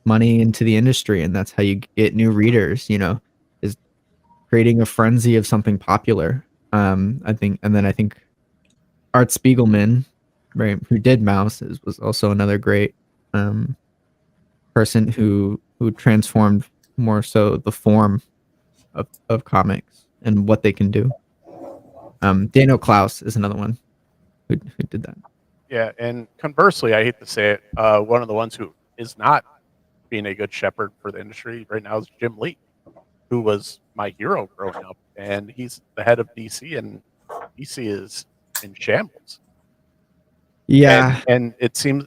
Speaker 2: money into the industry, and that's how you get new readers. You know, is creating a frenzy of something popular. I think Art Spiegelman, right, who did Mouse, was also another great person who transformed more so the form of comics and what they can do. Daniel Klaus is another one who did that.
Speaker 1: Yeah, and conversely, I hate to say it, one of the ones who is not being a good shepherd for the industry right now is Jim Lee, who was my hero growing up, and he's the head of DC, and DC is in shambles.
Speaker 2: Yeah,
Speaker 1: and it seems,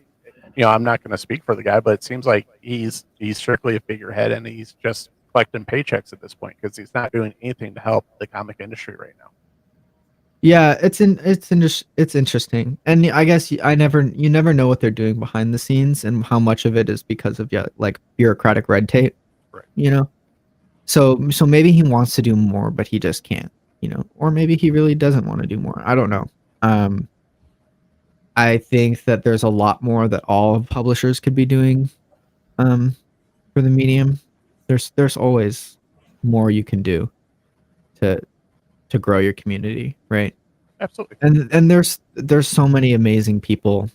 Speaker 1: I'm not going to speak for the guy, but it seems like he's strictly a figurehead, and he's just collecting paychecks at this point because he's not doing anything to help the comic industry right now.
Speaker 2: yeah, it's interesting, and I guess you never know what they're doing behind the scenes and how much of it is because of like bureaucratic red tape,
Speaker 1: Right.
Speaker 2: you know. So maybe he wants to do more, but he just can't, you know, or maybe he really doesn't want to do more. I don't know. I think that there's a lot more that all publishers could be doing for the medium. There's always more you can do to grow your community, right?
Speaker 1: Absolutely.
Speaker 2: And there's so many amazing people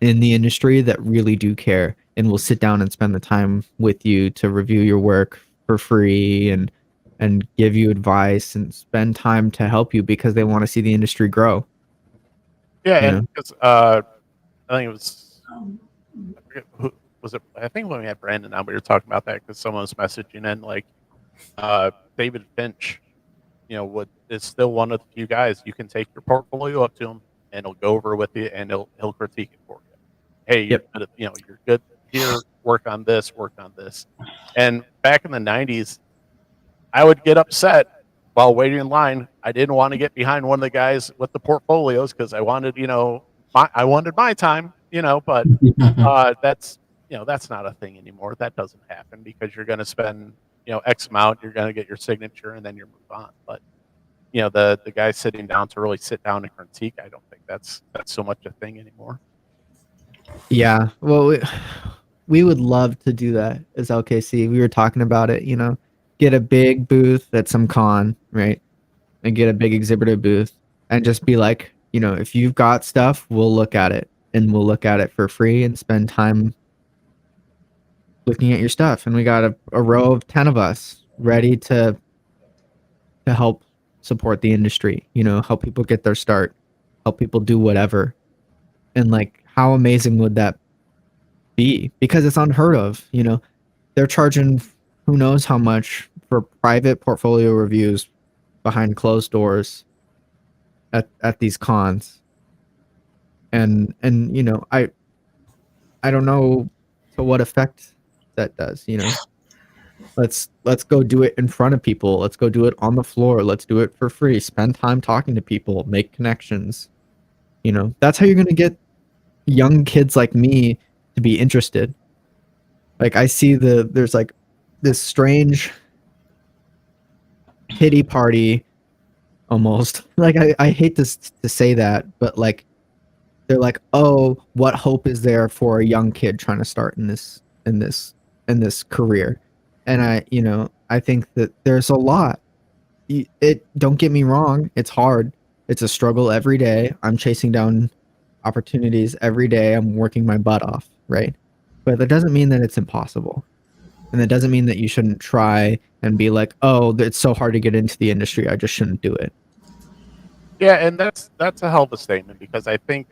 Speaker 2: in the industry that really do care and will sit down and spend the time with you to review your work for free and give you advice and spend time to help you because they want to see the industry grow.
Speaker 1: Yeah,
Speaker 2: You
Speaker 1: and
Speaker 2: know?
Speaker 1: because I think it was, I forget who was it. I think when we had Brandon on, we were talking about that because someone was messaging in like David Finch, is still one of the few guys you can take your portfolio up to him and he'll go over with you and he'll critique it for you. Hey, you're good at, you're good here. Work on this. Work on this. And back in the '90s, I would get upset while waiting in line. I didn't want to get behind one of the guys with the portfolios because I wanted, I wanted my time, but that's not a thing anymore. That doesn't happen because you're going to spend, X amount, you're going to get your signature and then you move on. But, the guy sitting down to really sit down and critique, I don't think that's so much a thing anymore.
Speaker 2: Yeah. Well, we would love to do that as LKC. We were talking about it, get a big booth at some con, right? And get a big exhibitor booth and just be like, if you've got stuff, we'll look at it and we'll look at it for free and spend time looking at your stuff. And we got a row of 10 of us ready to help support the industry, help people get their start, help people do whatever. And like, how amazing would that be? Because it's unheard of, they're charging who knows how much for private portfolio reviews behind closed doors at these cons. And I don't know to what effect that does, Let's go do it in front of people. Let's go do it on the floor. Let's do it for free. Spend time talking to people, make connections. You know, that's how you're going to get young kids like me to be interested. Like I see there's like this strange pity party almost. Like I hate to say that, but like they're like, "Oh, what hope is there for a young kid trying to start in this career?" And I think that there's a lot. It don't get me wrong, it's hard. It's a struggle every day. I'm chasing down opportunities every day. I'm working my butt off, right? But that doesn't mean that it's impossible. And that doesn't mean that you shouldn't try and be like, "Oh, it's so hard to get into the industry. I just shouldn't do it."
Speaker 1: Yeah, and that's a hell of a statement, because I think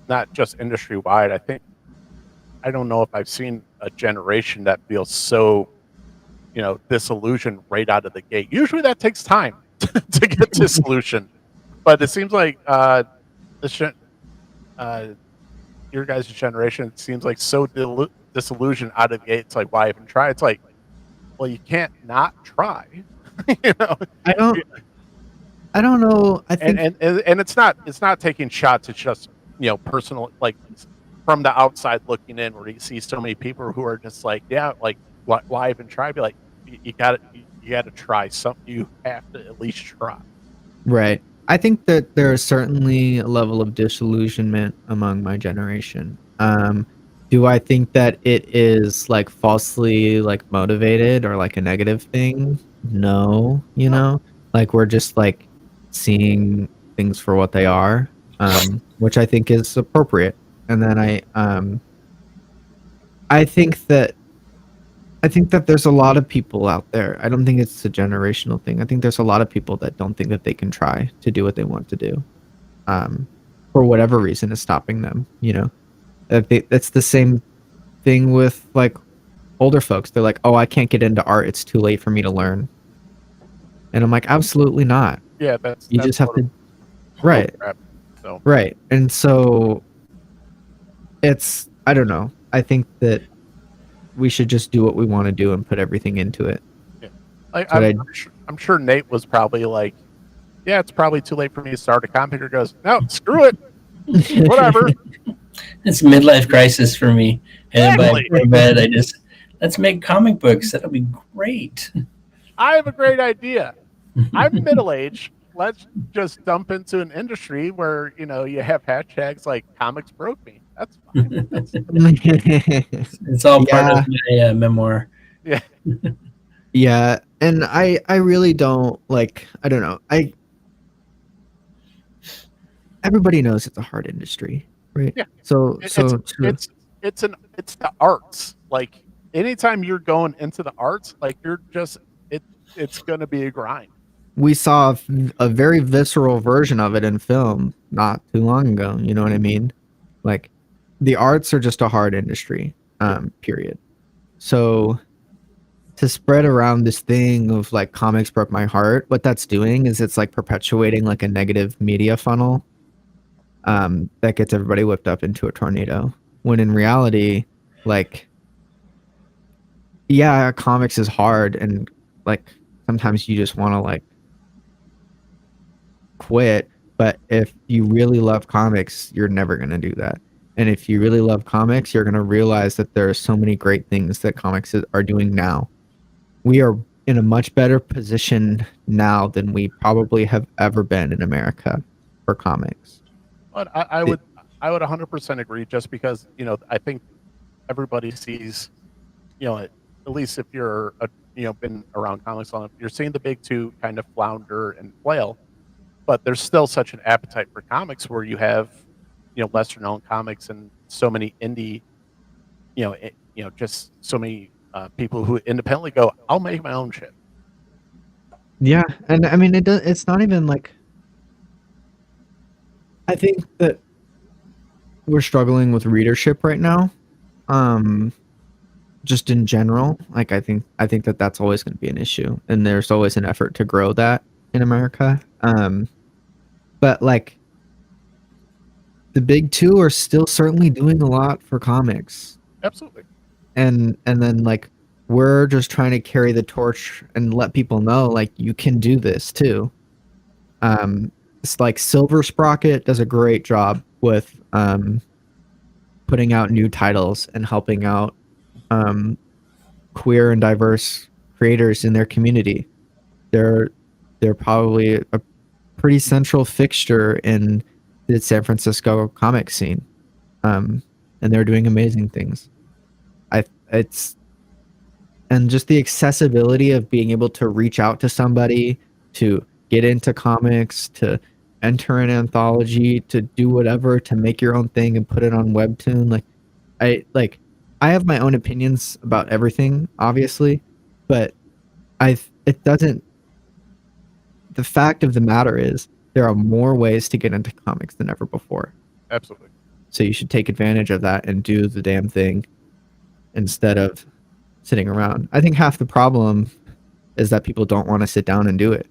Speaker 1: not just industry wide. I don't know if I've seen a generation that feels so, disillusioned right out of the gate. Usually that takes time to get disillusioned, but it seems like this uh, your guys' generation seems like so disillusioned out of the gate. It's like, why even try? It's like, well, you can't not try. you know,
Speaker 2: I don't I don't know. I think
Speaker 1: and it's not taking shots. It's just personal, like from the outside looking in, where you see so many people who are just like, yeah, like why even try? Be like, you got to try something. You have to at least try.
Speaker 2: right. I think that there is certainly a level of disillusionment among my generation. Do I think that it is like falsely like motivated or like a negative thing? No, like we're just like seeing things for what they are, which I think is appropriate. And then I think that there's a lot of people out there. I don't think it's a generational thing. I think there's a lot of people that don't think that they can try to do what they want to do, for whatever reason is stopping them. That's the same thing with like older folks. They're like, "Oh, I can't get into art. It's too late for me to learn." And I'm like, absolutely not.
Speaker 1: Yeah,
Speaker 2: You
Speaker 1: that's
Speaker 2: just have
Speaker 1: sort of
Speaker 2: to, right,
Speaker 1: crap. So
Speaker 2: right. And so I don't know. I think that we should just do what we want to do and put everything into it.
Speaker 1: yeah, I'm sure Nate was probably like, yeah, it's probably too late for me to start a comic. Or goes, no, screw it, whatever.
Speaker 3: It's a midlife crisis for me. And by
Speaker 1: Exactly.
Speaker 3: bed, let's make comic books. That'll be great.
Speaker 1: I have a great idea. I'm middle aged. Let's just dump into an industry where you have hashtags like "comics broke me." That's fine.
Speaker 3: It's all part
Speaker 2: Yeah.
Speaker 3: of my memoir.
Speaker 1: Yeah,
Speaker 2: Yeah, and I really don't like, I don't know. Everybody knows it's a hard industry, right?
Speaker 1: yeah.
Speaker 2: So
Speaker 1: It-
Speaker 2: so to-
Speaker 1: it's the arts. Like anytime you're going into the arts, like it's gonna be a grind.
Speaker 2: we saw a very visceral version of it in film not too long ago, you know what I mean? Like the arts are just a hard industry, period. So to spread around this thing of like comics broke my heart, what that's doing is it's like perpetuating like a negative media funnel, that gets everybody whipped up into a tornado. When in reality, like, yeah, comics is hard, and like sometimes you just want to like quit. But if you really love comics, you're never gonna do that. And if you really love comics, you're gonna realize that there are so many great things that comics are doing now. We are in a much better position now than we probably have ever been in America for comics.
Speaker 1: But I would 100% agree. Just because I think everybody sees, at least if you're been around comics long enough, you're seeing the big two kind of flounder and flail. But there's still such an appetite for comics, where you have lesser known comics and so many indie, just so many people who independently go, I'll make my own shit.
Speaker 2: Yeah, and I mean it's not even like, I think that we're struggling with readership right now. Just in general, like I think that that's always going to be an issue, and there's always an effort to grow that in America. But like the big two are still certainly doing a lot for comics.
Speaker 1: Absolutely.
Speaker 2: And then like we're just trying to carry the torch and let people know like you can do this too. It's like Silver Sprocket does a great job with putting out new titles and helping out queer and diverse creators in their community. They're probably a pretty central fixture in the San Francisco comic scene, and they're doing amazing things. It's and just the accessibility of being able to reach out to somebody, to get into comics, to enter an anthology, to do whatever, to make your own thing and put it on Webtoon. I have my own opinions about everything, obviously, but it doesn't. The fact of the matter is, there are more ways to get into comics than ever before.
Speaker 1: Absolutely.
Speaker 2: So you should take advantage of that and do the damn thing instead of sitting around. I think half the problem is that people don't want to sit down and do it.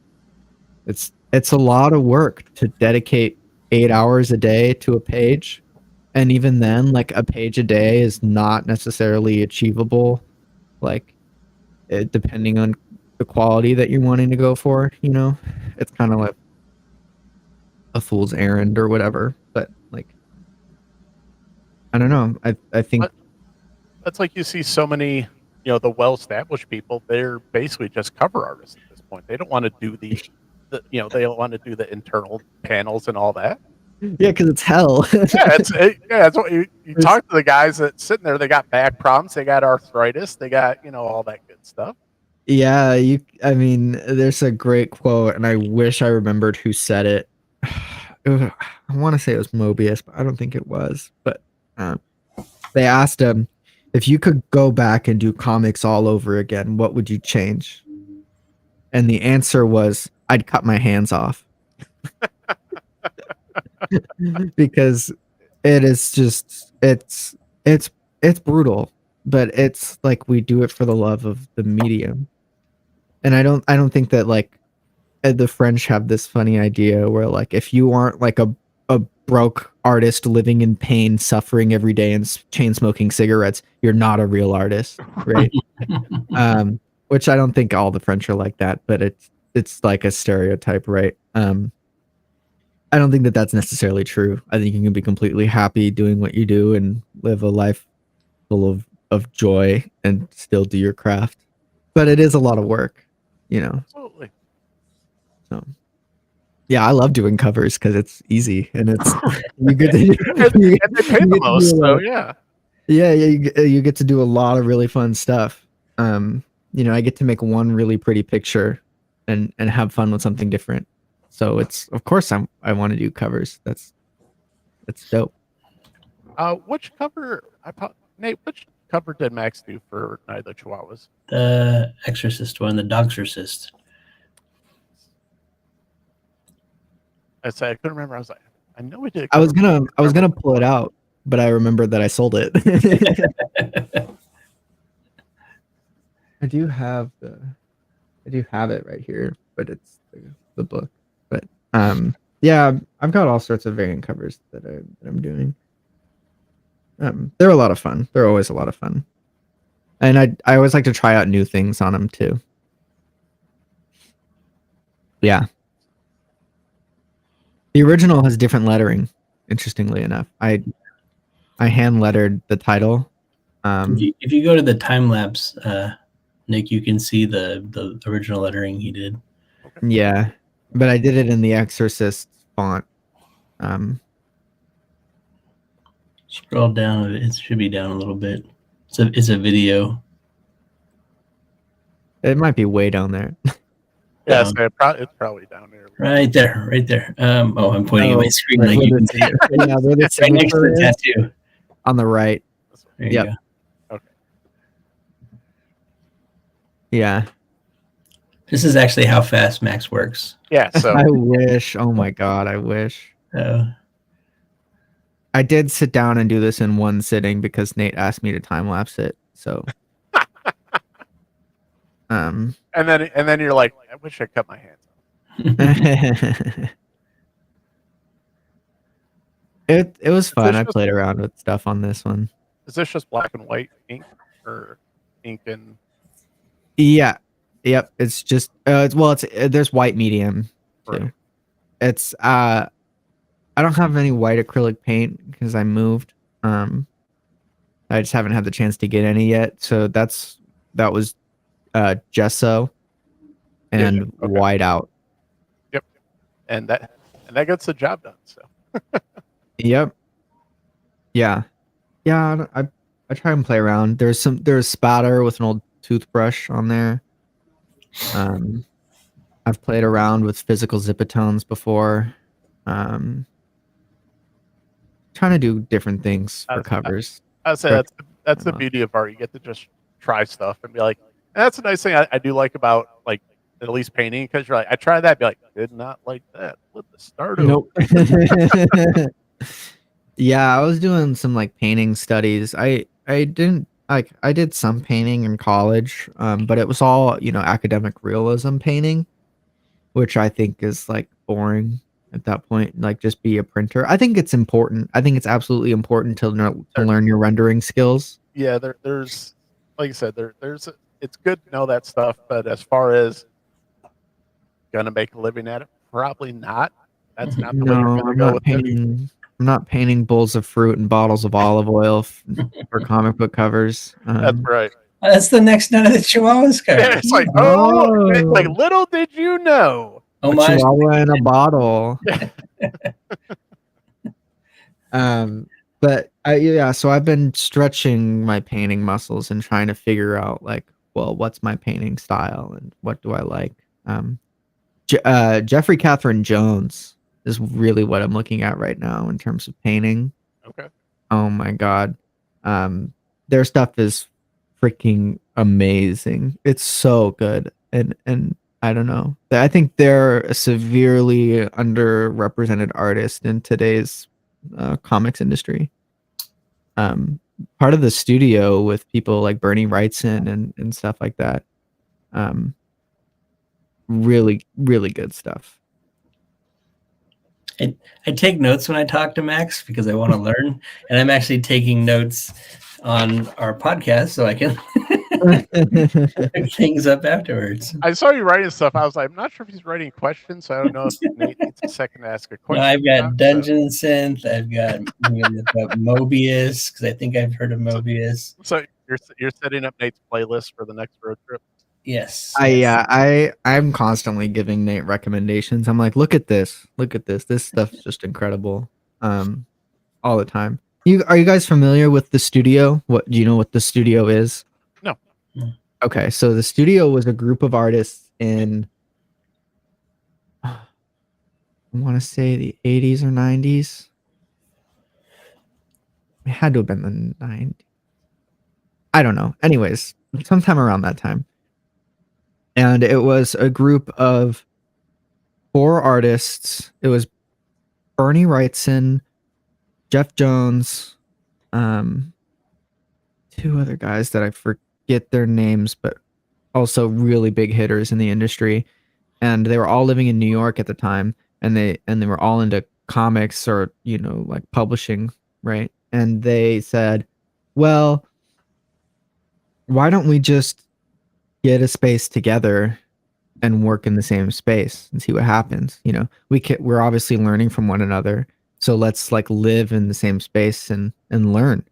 Speaker 2: It's a lot of work to dedicate 8 hours a day to a page. And even then, like a page a day is not necessarily achievable, like depending on the quality that you're wanting to go for, you know? It's kind of like a fool's errand or whatever. But like, I don't know. I think
Speaker 1: That's like you see so many, the well-established people. They're basically just cover artists at this point. They don't want to do the they don't want to do the internal panels and all that.
Speaker 2: yeah, because it's hell.
Speaker 1: That's what you talk to the guys that sitting there. They got back problems. They got arthritis. They got all that good stuff.
Speaker 2: Yeah, I mean, there's a great quote, and I wish I remembered who said it. I want to say it was Mobius, but I don't think it was. But they asked him, if you could go back and do comics all over again, what would you change? And the answer was, I'd cut my hands off. Because it is just it's brutal, but it's like we do it for the love of the medium. And I don't think that like the French have this funny idea where like if you aren't like a broke artist living in pain, suffering every day and chain smoking cigarettes, you're not a real artist, right? Which I don't think all the French are like that, but it's like a stereotype, right? I don't think that that's necessarily true. I think you can be completely happy doing what you do and live a life full of joy and still do your craft. But it is a lot of work,
Speaker 1: Absolutely.
Speaker 2: So, yeah, I love doing covers because it's easy and it's you get to
Speaker 1: and they pay the most, so yeah.
Speaker 2: Yeah, you get to do a lot of really fun stuff. I get to make one really pretty picture and have fun with something different. So it's of course I want to do covers. That's dope.
Speaker 1: Which cover Nate? Which cover did Max do for Night of the Chihuahuas?
Speaker 3: The Exorcist one, the Dogcercist.
Speaker 1: I couldn't remember. I was like, I know we did.
Speaker 2: I was gonna pull it out, but I remembered that I sold it. I do have it right here, but it's the book. But yeah, I've got all sorts of variant covers that I'm doing. They're a lot of fun. They're always a lot of fun, and I always like to try out new things on them too. Yeah. The original has different lettering, interestingly enough. I hand lettered the title.
Speaker 3: If you go to the time lapse, Nick, you can see the original lettering he did.
Speaker 2: Yeah, but I did it in the Exorcist font.
Speaker 3: Scroll down. It should be down a little bit. It's a video.
Speaker 2: It might be way down there.
Speaker 1: Yes, it's probably down there.
Speaker 3: Right there. I'm pointing at my screen
Speaker 2: right,
Speaker 3: like you can see it.
Speaker 2: Yeah, where the
Speaker 3: Right next to the
Speaker 2: signature is,
Speaker 3: tattoo.
Speaker 2: on the right.
Speaker 3: There you
Speaker 2: Yep.
Speaker 3: go.
Speaker 1: Okay.
Speaker 2: Yeah.
Speaker 3: This is actually how fast Max works.
Speaker 1: Yeah. So
Speaker 2: I wish. Oh my god, I wish. I did sit down and do this in one sitting because Nate asked me to time lapse it. So.
Speaker 1: and then you're like, I wish I cut my hands off.
Speaker 2: It was fun. I played around with stuff on this one.
Speaker 1: Is this just black and white ink or ink and
Speaker 2: Yeah. Yep. It's just it's there's white medium too.
Speaker 1: Right.
Speaker 2: It's I don't have any white acrylic paint because I moved. I just haven't had the chance to get any yet. So that was gesso
Speaker 1: Yeah.
Speaker 2: and
Speaker 1: Okay.
Speaker 2: white out.
Speaker 1: Yep. And that gets the job done. So
Speaker 2: Yep. Yeah. Yeah. I try and play around. There's spatter with an old toothbrush on there. I've played around with physical zipatones before. Um, Trying to do different things for covers.
Speaker 1: I say that's the beauty of art. You get to just try stuff and be like, and that's a nice thing I do like about like at least painting, because you're like, I tried that, be like, did not like that. Let the start over.
Speaker 2: Nope. Yeah, I was doing some like painting studies. I didn't like I did some painting in college, but it was all, academic realism painting, which I think is like boring at that point. Like just be a printer. I think it's important. I think it's absolutely important to learn your rendering skills.
Speaker 1: Yeah, there's like you said, it's good to know that stuff, but as far as gonna make a living at it, probably not. That's not the way you're
Speaker 2: No,
Speaker 1: gonna
Speaker 2: I'm
Speaker 1: go
Speaker 2: not
Speaker 1: with it.
Speaker 2: painting. I'm not painting bowls of fruit and bottles of olive oil for comic book covers.
Speaker 1: That's right.
Speaker 3: That's the next None of the Chihuahuas card.
Speaker 1: Yeah, it's like, like little did you know.
Speaker 2: A
Speaker 3: Homage.
Speaker 2: chihuahua in a bottle. But so I've been stretching my painting muscles and trying to figure out like, well, what's my painting style and what do I like? Jeffrey Catherine Jones is really what I'm looking at right now in terms of painting.
Speaker 1: Okay.
Speaker 2: Oh my God. Their stuff is freaking amazing. It's so good. And I don't know. I think they're a severely underrepresented artist in today's comics industry. Part of the studio with people like Bernie Wrightson and stuff like that. Really, really good stuff.
Speaker 3: I take notes when I talk to Max because I want to learn, and I'm actually taking notes on our podcast so I can look things up afterwards.
Speaker 1: I saw you writing stuff. I was like, I'm not sure if he's writing questions, so I don't know if Nate needs a second to ask a question.
Speaker 3: No, I've got Dungeon Synth. I've got Mobius because I think I've heard of Mobius.
Speaker 1: So you're setting up Nate's playlist for the next road trip.
Speaker 3: Yes.
Speaker 2: I'm constantly giving Nate recommendations. I'm like, look at this. This stuff's just incredible. All the time. Are you guys familiar with the studio? What do you know what the studio is?
Speaker 1: No.
Speaker 2: Okay, so the studio was a group of artists in I want to say the 80s or 90s. It had to have been the 90s. I don't know. Anyways, sometime around that time. And it was a group of 4 artists. It was Bernie Wrightson, Jeff Jones, 2 other guys that I forget their names, but also really big hitters in the industry. And they were all living in New York at the time, and they were all into comics or, like publishing, right? And they said, well, why don't we just get a space together and work in the same space and see what happens? We're obviously learning from one another, so let's like live in the same space and learn.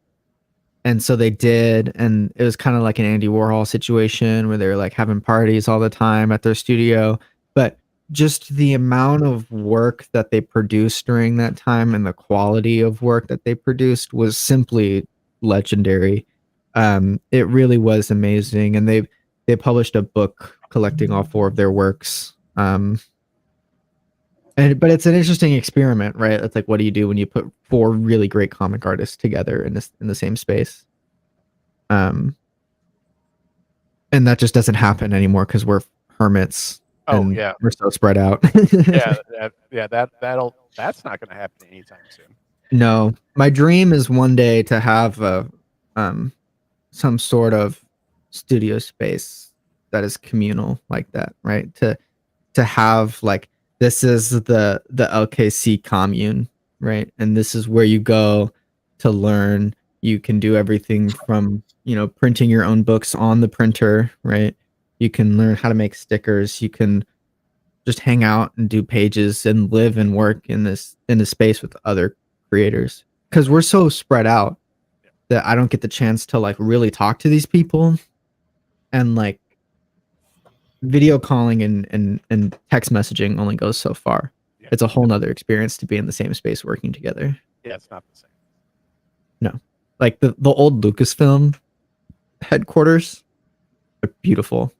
Speaker 2: And so they did, and it was kind of like an Andy Warhol situation where they were like having parties all the time at their studio. But just the amount of work that they produced during that time and the quality of work that they produced was simply legendary. It really was amazing, and they published a book collecting all 4 of their works. But it's an interesting experiment, right? It's like, what do you do when you put 4 really great comic artists together in the same space? And that just doesn't happen anymore because we're hermits.
Speaker 1: Oh yeah,
Speaker 2: we're so spread out.
Speaker 1: yeah. That's not going to happen anytime soon.
Speaker 2: No, my dream is one day to have some sort of studio space that is communal like that, right? To have like, this is the LKC commune, right? And this is where you go to learn. You can do everything from, printing your own books on the printer, right? You can learn how to make stickers. You can just hang out and do pages and live and work in this space with other creators. Because we're so spread out that I don't get the chance to like really talk to these people, and like video calling and text messaging only goes so far.
Speaker 1: Yeah.
Speaker 2: It's a whole nother experience to be in the same space working together.
Speaker 1: Yeah, it's not the same.
Speaker 2: No, like the old Lucasfilm headquarters are beautiful,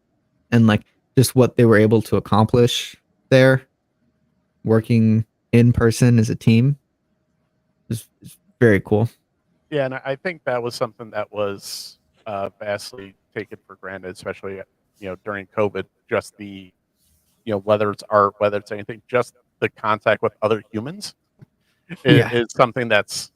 Speaker 2: and like just what they were able to accomplish there, working in person as a team, is very cool.
Speaker 1: Yeah, and I think that was something that was vastly taken for granted, especially during COVID. Just the whether it's art, whether it's anything, just the contact with other humans is something that's.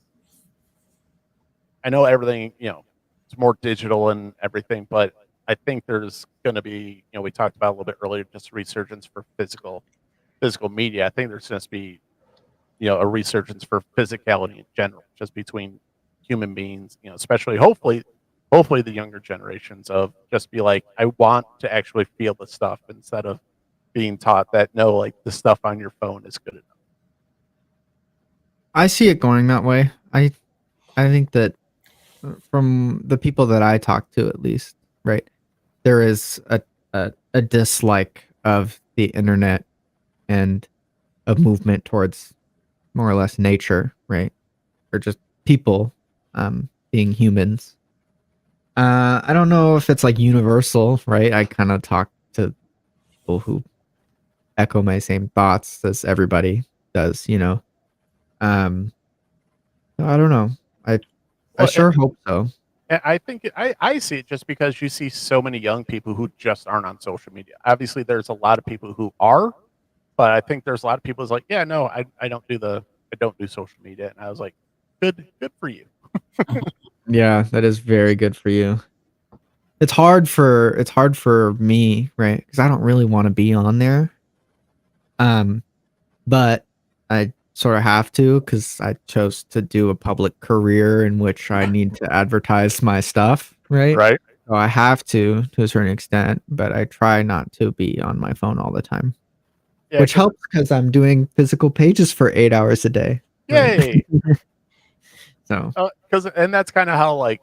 Speaker 1: I know everything it's more digital and everything, but I think there's going to be we talked about a little bit earlier, just resurgence for physical media. I think there's going to be a resurgence for physicality in general, just between human beings, especially hopefully the younger generations, of just be like, I want to actually feel the stuff instead of being taught that no, like the stuff on your phone is good enough.
Speaker 2: I see it going that way. I think that from the people that I talk to, at least, right, there is a dislike of the internet and a movement towards more or less nature, right, or just people being humans. I don't know if it's like universal, right? I kind of talk to people who echo my same thoughts as everybody does, I don't know. I
Speaker 1: Well,
Speaker 2: sure hope so.
Speaker 1: and I think I see it just because you see so many young people who just aren't on social media. Obviously, there's a lot of people who are, but I think there's a lot of people who's like, yeah, no, I don't do social media, and I was like, good for you.
Speaker 2: Yeah, that is very good for you. It's hard for me, right? Because I don't really want to be on there. But I sort of have to because I chose to do a public career in which I need to advertise my stuff, right?
Speaker 1: Right?
Speaker 2: So I have to a certain extent, but I try not to be on my phone all the time,
Speaker 1: Yeah.
Speaker 2: which helps because I'm doing physical pages for 8 hours a day. Right?
Speaker 1: Yay!
Speaker 2: So
Speaker 1: And that's kind of how I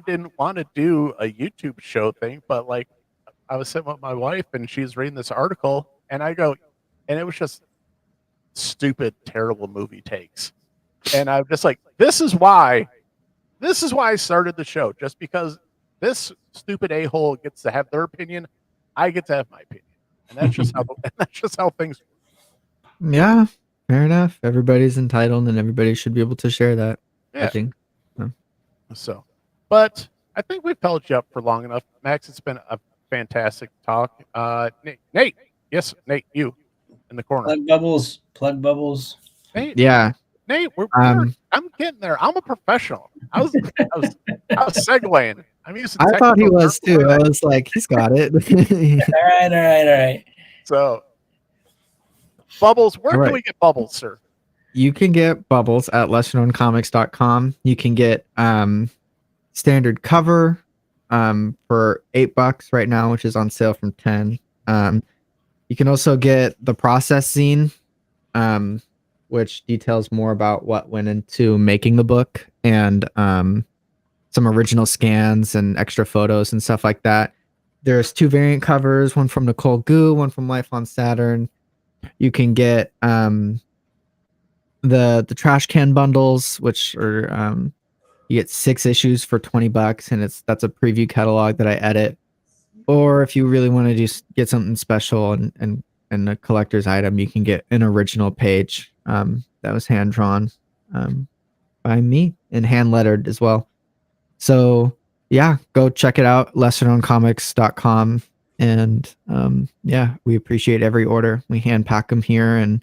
Speaker 1: didn't want to do a YouTube show thing, but like I was sitting with my wife and she's reading this article, and I go, and it was just stupid, terrible movie takes, and I'm just like, this is why I started the show, just because this stupid a-hole gets to have their opinion, I get to have my opinion, and that's just how things.
Speaker 2: yeah, fair enough. Everybody's entitled and everybody should be able to share that.
Speaker 1: Yeah.
Speaker 2: I think.
Speaker 1: So, but I think we've held you up for long enough, Max. It's been a fantastic talk. Nate, yes, Nate, you in the corner.
Speaker 3: Plug bubbles.
Speaker 1: Nate,
Speaker 2: Yeah.
Speaker 1: Nate, I'm getting there. I'm a professional. I was segueing. I'm using.
Speaker 2: I thought he was too. I was like, he's got it.
Speaker 3: All right.
Speaker 1: So, Bubbles, where
Speaker 2: Right.
Speaker 1: can we get Bubbles, sir?
Speaker 2: You can get Bubbles at lesserknowncomics.com. You can get standard cover for $8 right now, which is on sale from 10. You can also get the process zine, which details more about what went into making the book, and some original scans and extra photos and stuff like that. There's 2 variant covers, one from Nicole Gu, one from Life on Saturn. You can get the trash can bundles, which are you get 6 issues for $20, and that's a preview catalog that I edit. Or if you really want to just get something special and a collector's item, you can get an original page that was hand drawn by me and hand lettered as well. So yeah, go check it out, lesserknowncomics.com. And yeah, we appreciate every order. We hand pack them here and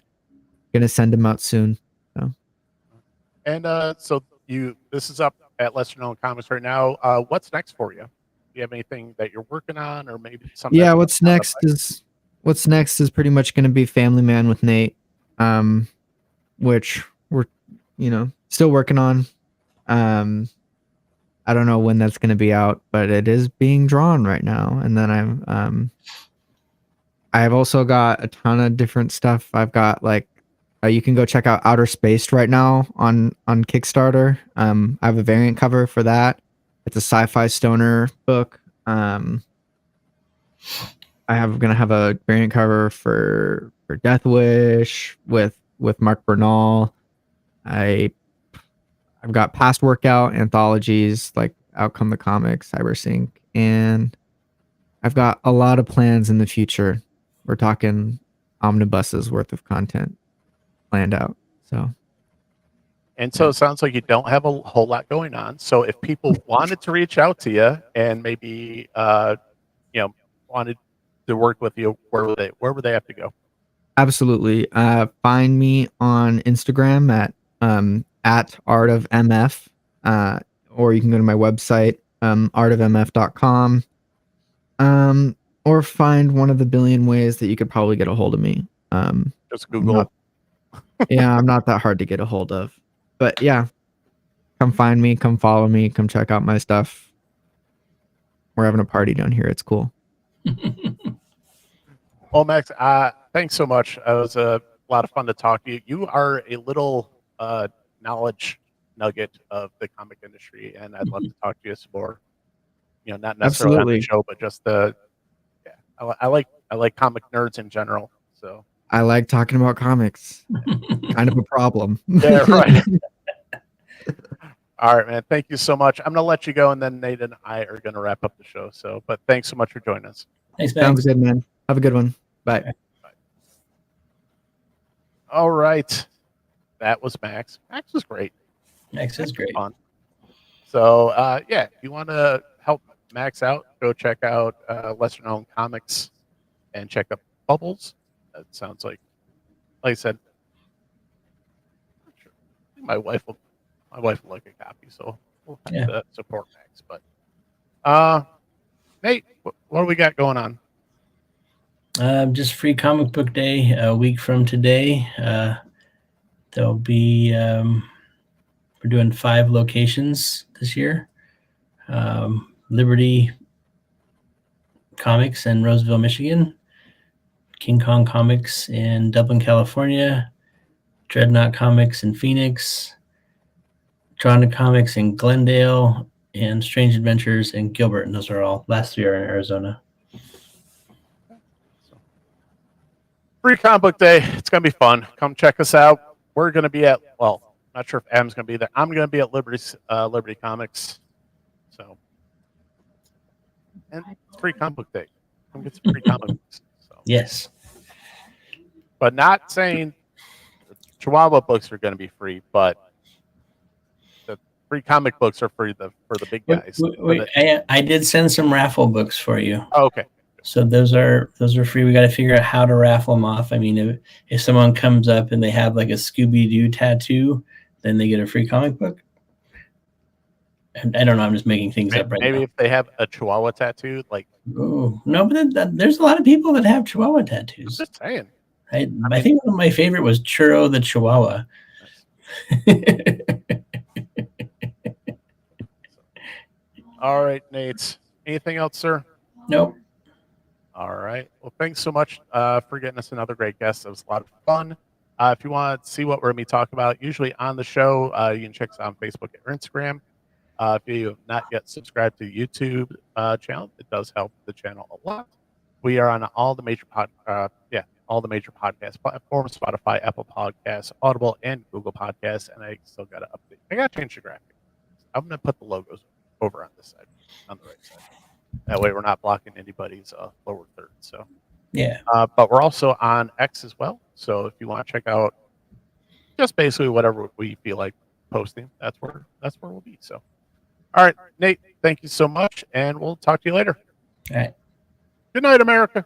Speaker 2: gonna send them out soon. So.
Speaker 1: And so this is up at Lesser Known Comics right now. What's next for you? Do you have anything that you're working on, or maybe something?
Speaker 2: Yeah, what's next is pretty much going to be Family Man with Nate, which we're still working on. I don't know when that's going to be out, but it is being drawn right now. And then I've also got a ton of different stuff. I've got like you can go check out Outer Space right now on Kickstarter. I have a variant cover for that. It's a sci-fi stoner book. Gonna have a variant cover for Death Wish with Mark Bernal. I've got past workout anthologies like Outcome the Comics, Cybersync, and I've got a lot of plans in the future. We're talking omnibuses worth of content planned out. So,
Speaker 1: And so it sounds like you don't have a whole lot going on. So if people wanted to reach out to you and maybe wanted to work with you, where would they have to go?
Speaker 2: absolutely. Find me on Instagram at Art of MF, or you can go to my website, artofmf.com, or find one of the billion ways that you could probably get a hold of me.
Speaker 1: Just Google.
Speaker 2: I'm not that hard to get a hold of. But yeah, come find me, come follow me, come check out my stuff. We're having a party down here. It's cool.
Speaker 1: Well, Max, thanks so much. It was a lot of fun to talk to you. You are a little knowledge nugget of the comic industry, and I'd love to talk to you some more. Not necessarily on the show, but just I like comic nerds in general. So
Speaker 2: I like talking about comics. Kind of a problem.
Speaker 1: Yeah, right. All right, man. Thank you so much. I'm gonna let you go, and then Nate and I are gonna wrap up the show. So, but thanks so much for joining us.
Speaker 3: Thanks, Max.
Speaker 2: Sounds good, man. Have a good one. Bye.
Speaker 1: Bye. All right, that was Max. Max was great.
Speaker 3: Max is great.
Speaker 1: Fun. So, if you want to help Max out, go check out lesser known comics and check out Bubbles. That sounds like I said. Sure. My wife will like a copy, so we'll have to support Max. But Nate, what do we got going on?
Speaker 3: Just free comic book day a week from today. There'll be we're doing 5 locations this year. Liberty Comics in Roseville, Michigan, King Kong Comics in Dublin, California, Dreadnought Comics in Phoenix, Toronto Comics in Glendale, and Strange Adventures in Gilbert. And those are all, last 3 are in Arizona.
Speaker 1: Free comic book day. It's gonna be fun. Come check us out. We're gonna be at not sure if Adam's gonna be there. I'm gonna be at Liberty Comics. So, and free comic book day. Come get some free comic books. So.
Speaker 3: Yes.
Speaker 1: But not saying the Chihuahua books are gonna be free, but the free comic books are for the big guys.
Speaker 3: I did send some raffle books for you.
Speaker 1: Oh, okay.
Speaker 3: So those are free. We got to figure out how to raffle them off. I mean, if someone comes up and they have like a Scooby-Doo tattoo, then they get a free comic book. And I don't know. I'm just making things up right now.
Speaker 1: Maybe if they have a Chihuahua tattoo, like.
Speaker 3: Oh no, but there's a lot of people that have Chihuahua tattoos.
Speaker 1: I'm just saying.
Speaker 3: I think one of my favorite was Churro the Chihuahua.
Speaker 1: All right, Nate. Anything else, sir?
Speaker 3: Nope.
Speaker 1: All right. Well, thanks so much for getting us another great guest. It was a lot of fun. If you want to see what we're going to be talking about, usually on the show, you can check us out on Facebook or Instagram. If you have not yet subscribed to the YouTube channel, it does help the channel a lot. We are on all the major podcast platforms: Spotify, Apple Podcasts, Audible, and Google Podcasts. And I still got to update. I got to change the graphic. I'm going to put the logos over on this side, on the right side. That way, we're not blocking anybody's lower third. So,
Speaker 3: yeah.
Speaker 1: But we're also on X as well. So if you want to check out just basically whatever we feel like posting, that's where we'll be. So, all right, Nate, thank you so much, and we'll talk to you later.
Speaker 3: All right.
Speaker 1: Good night, America.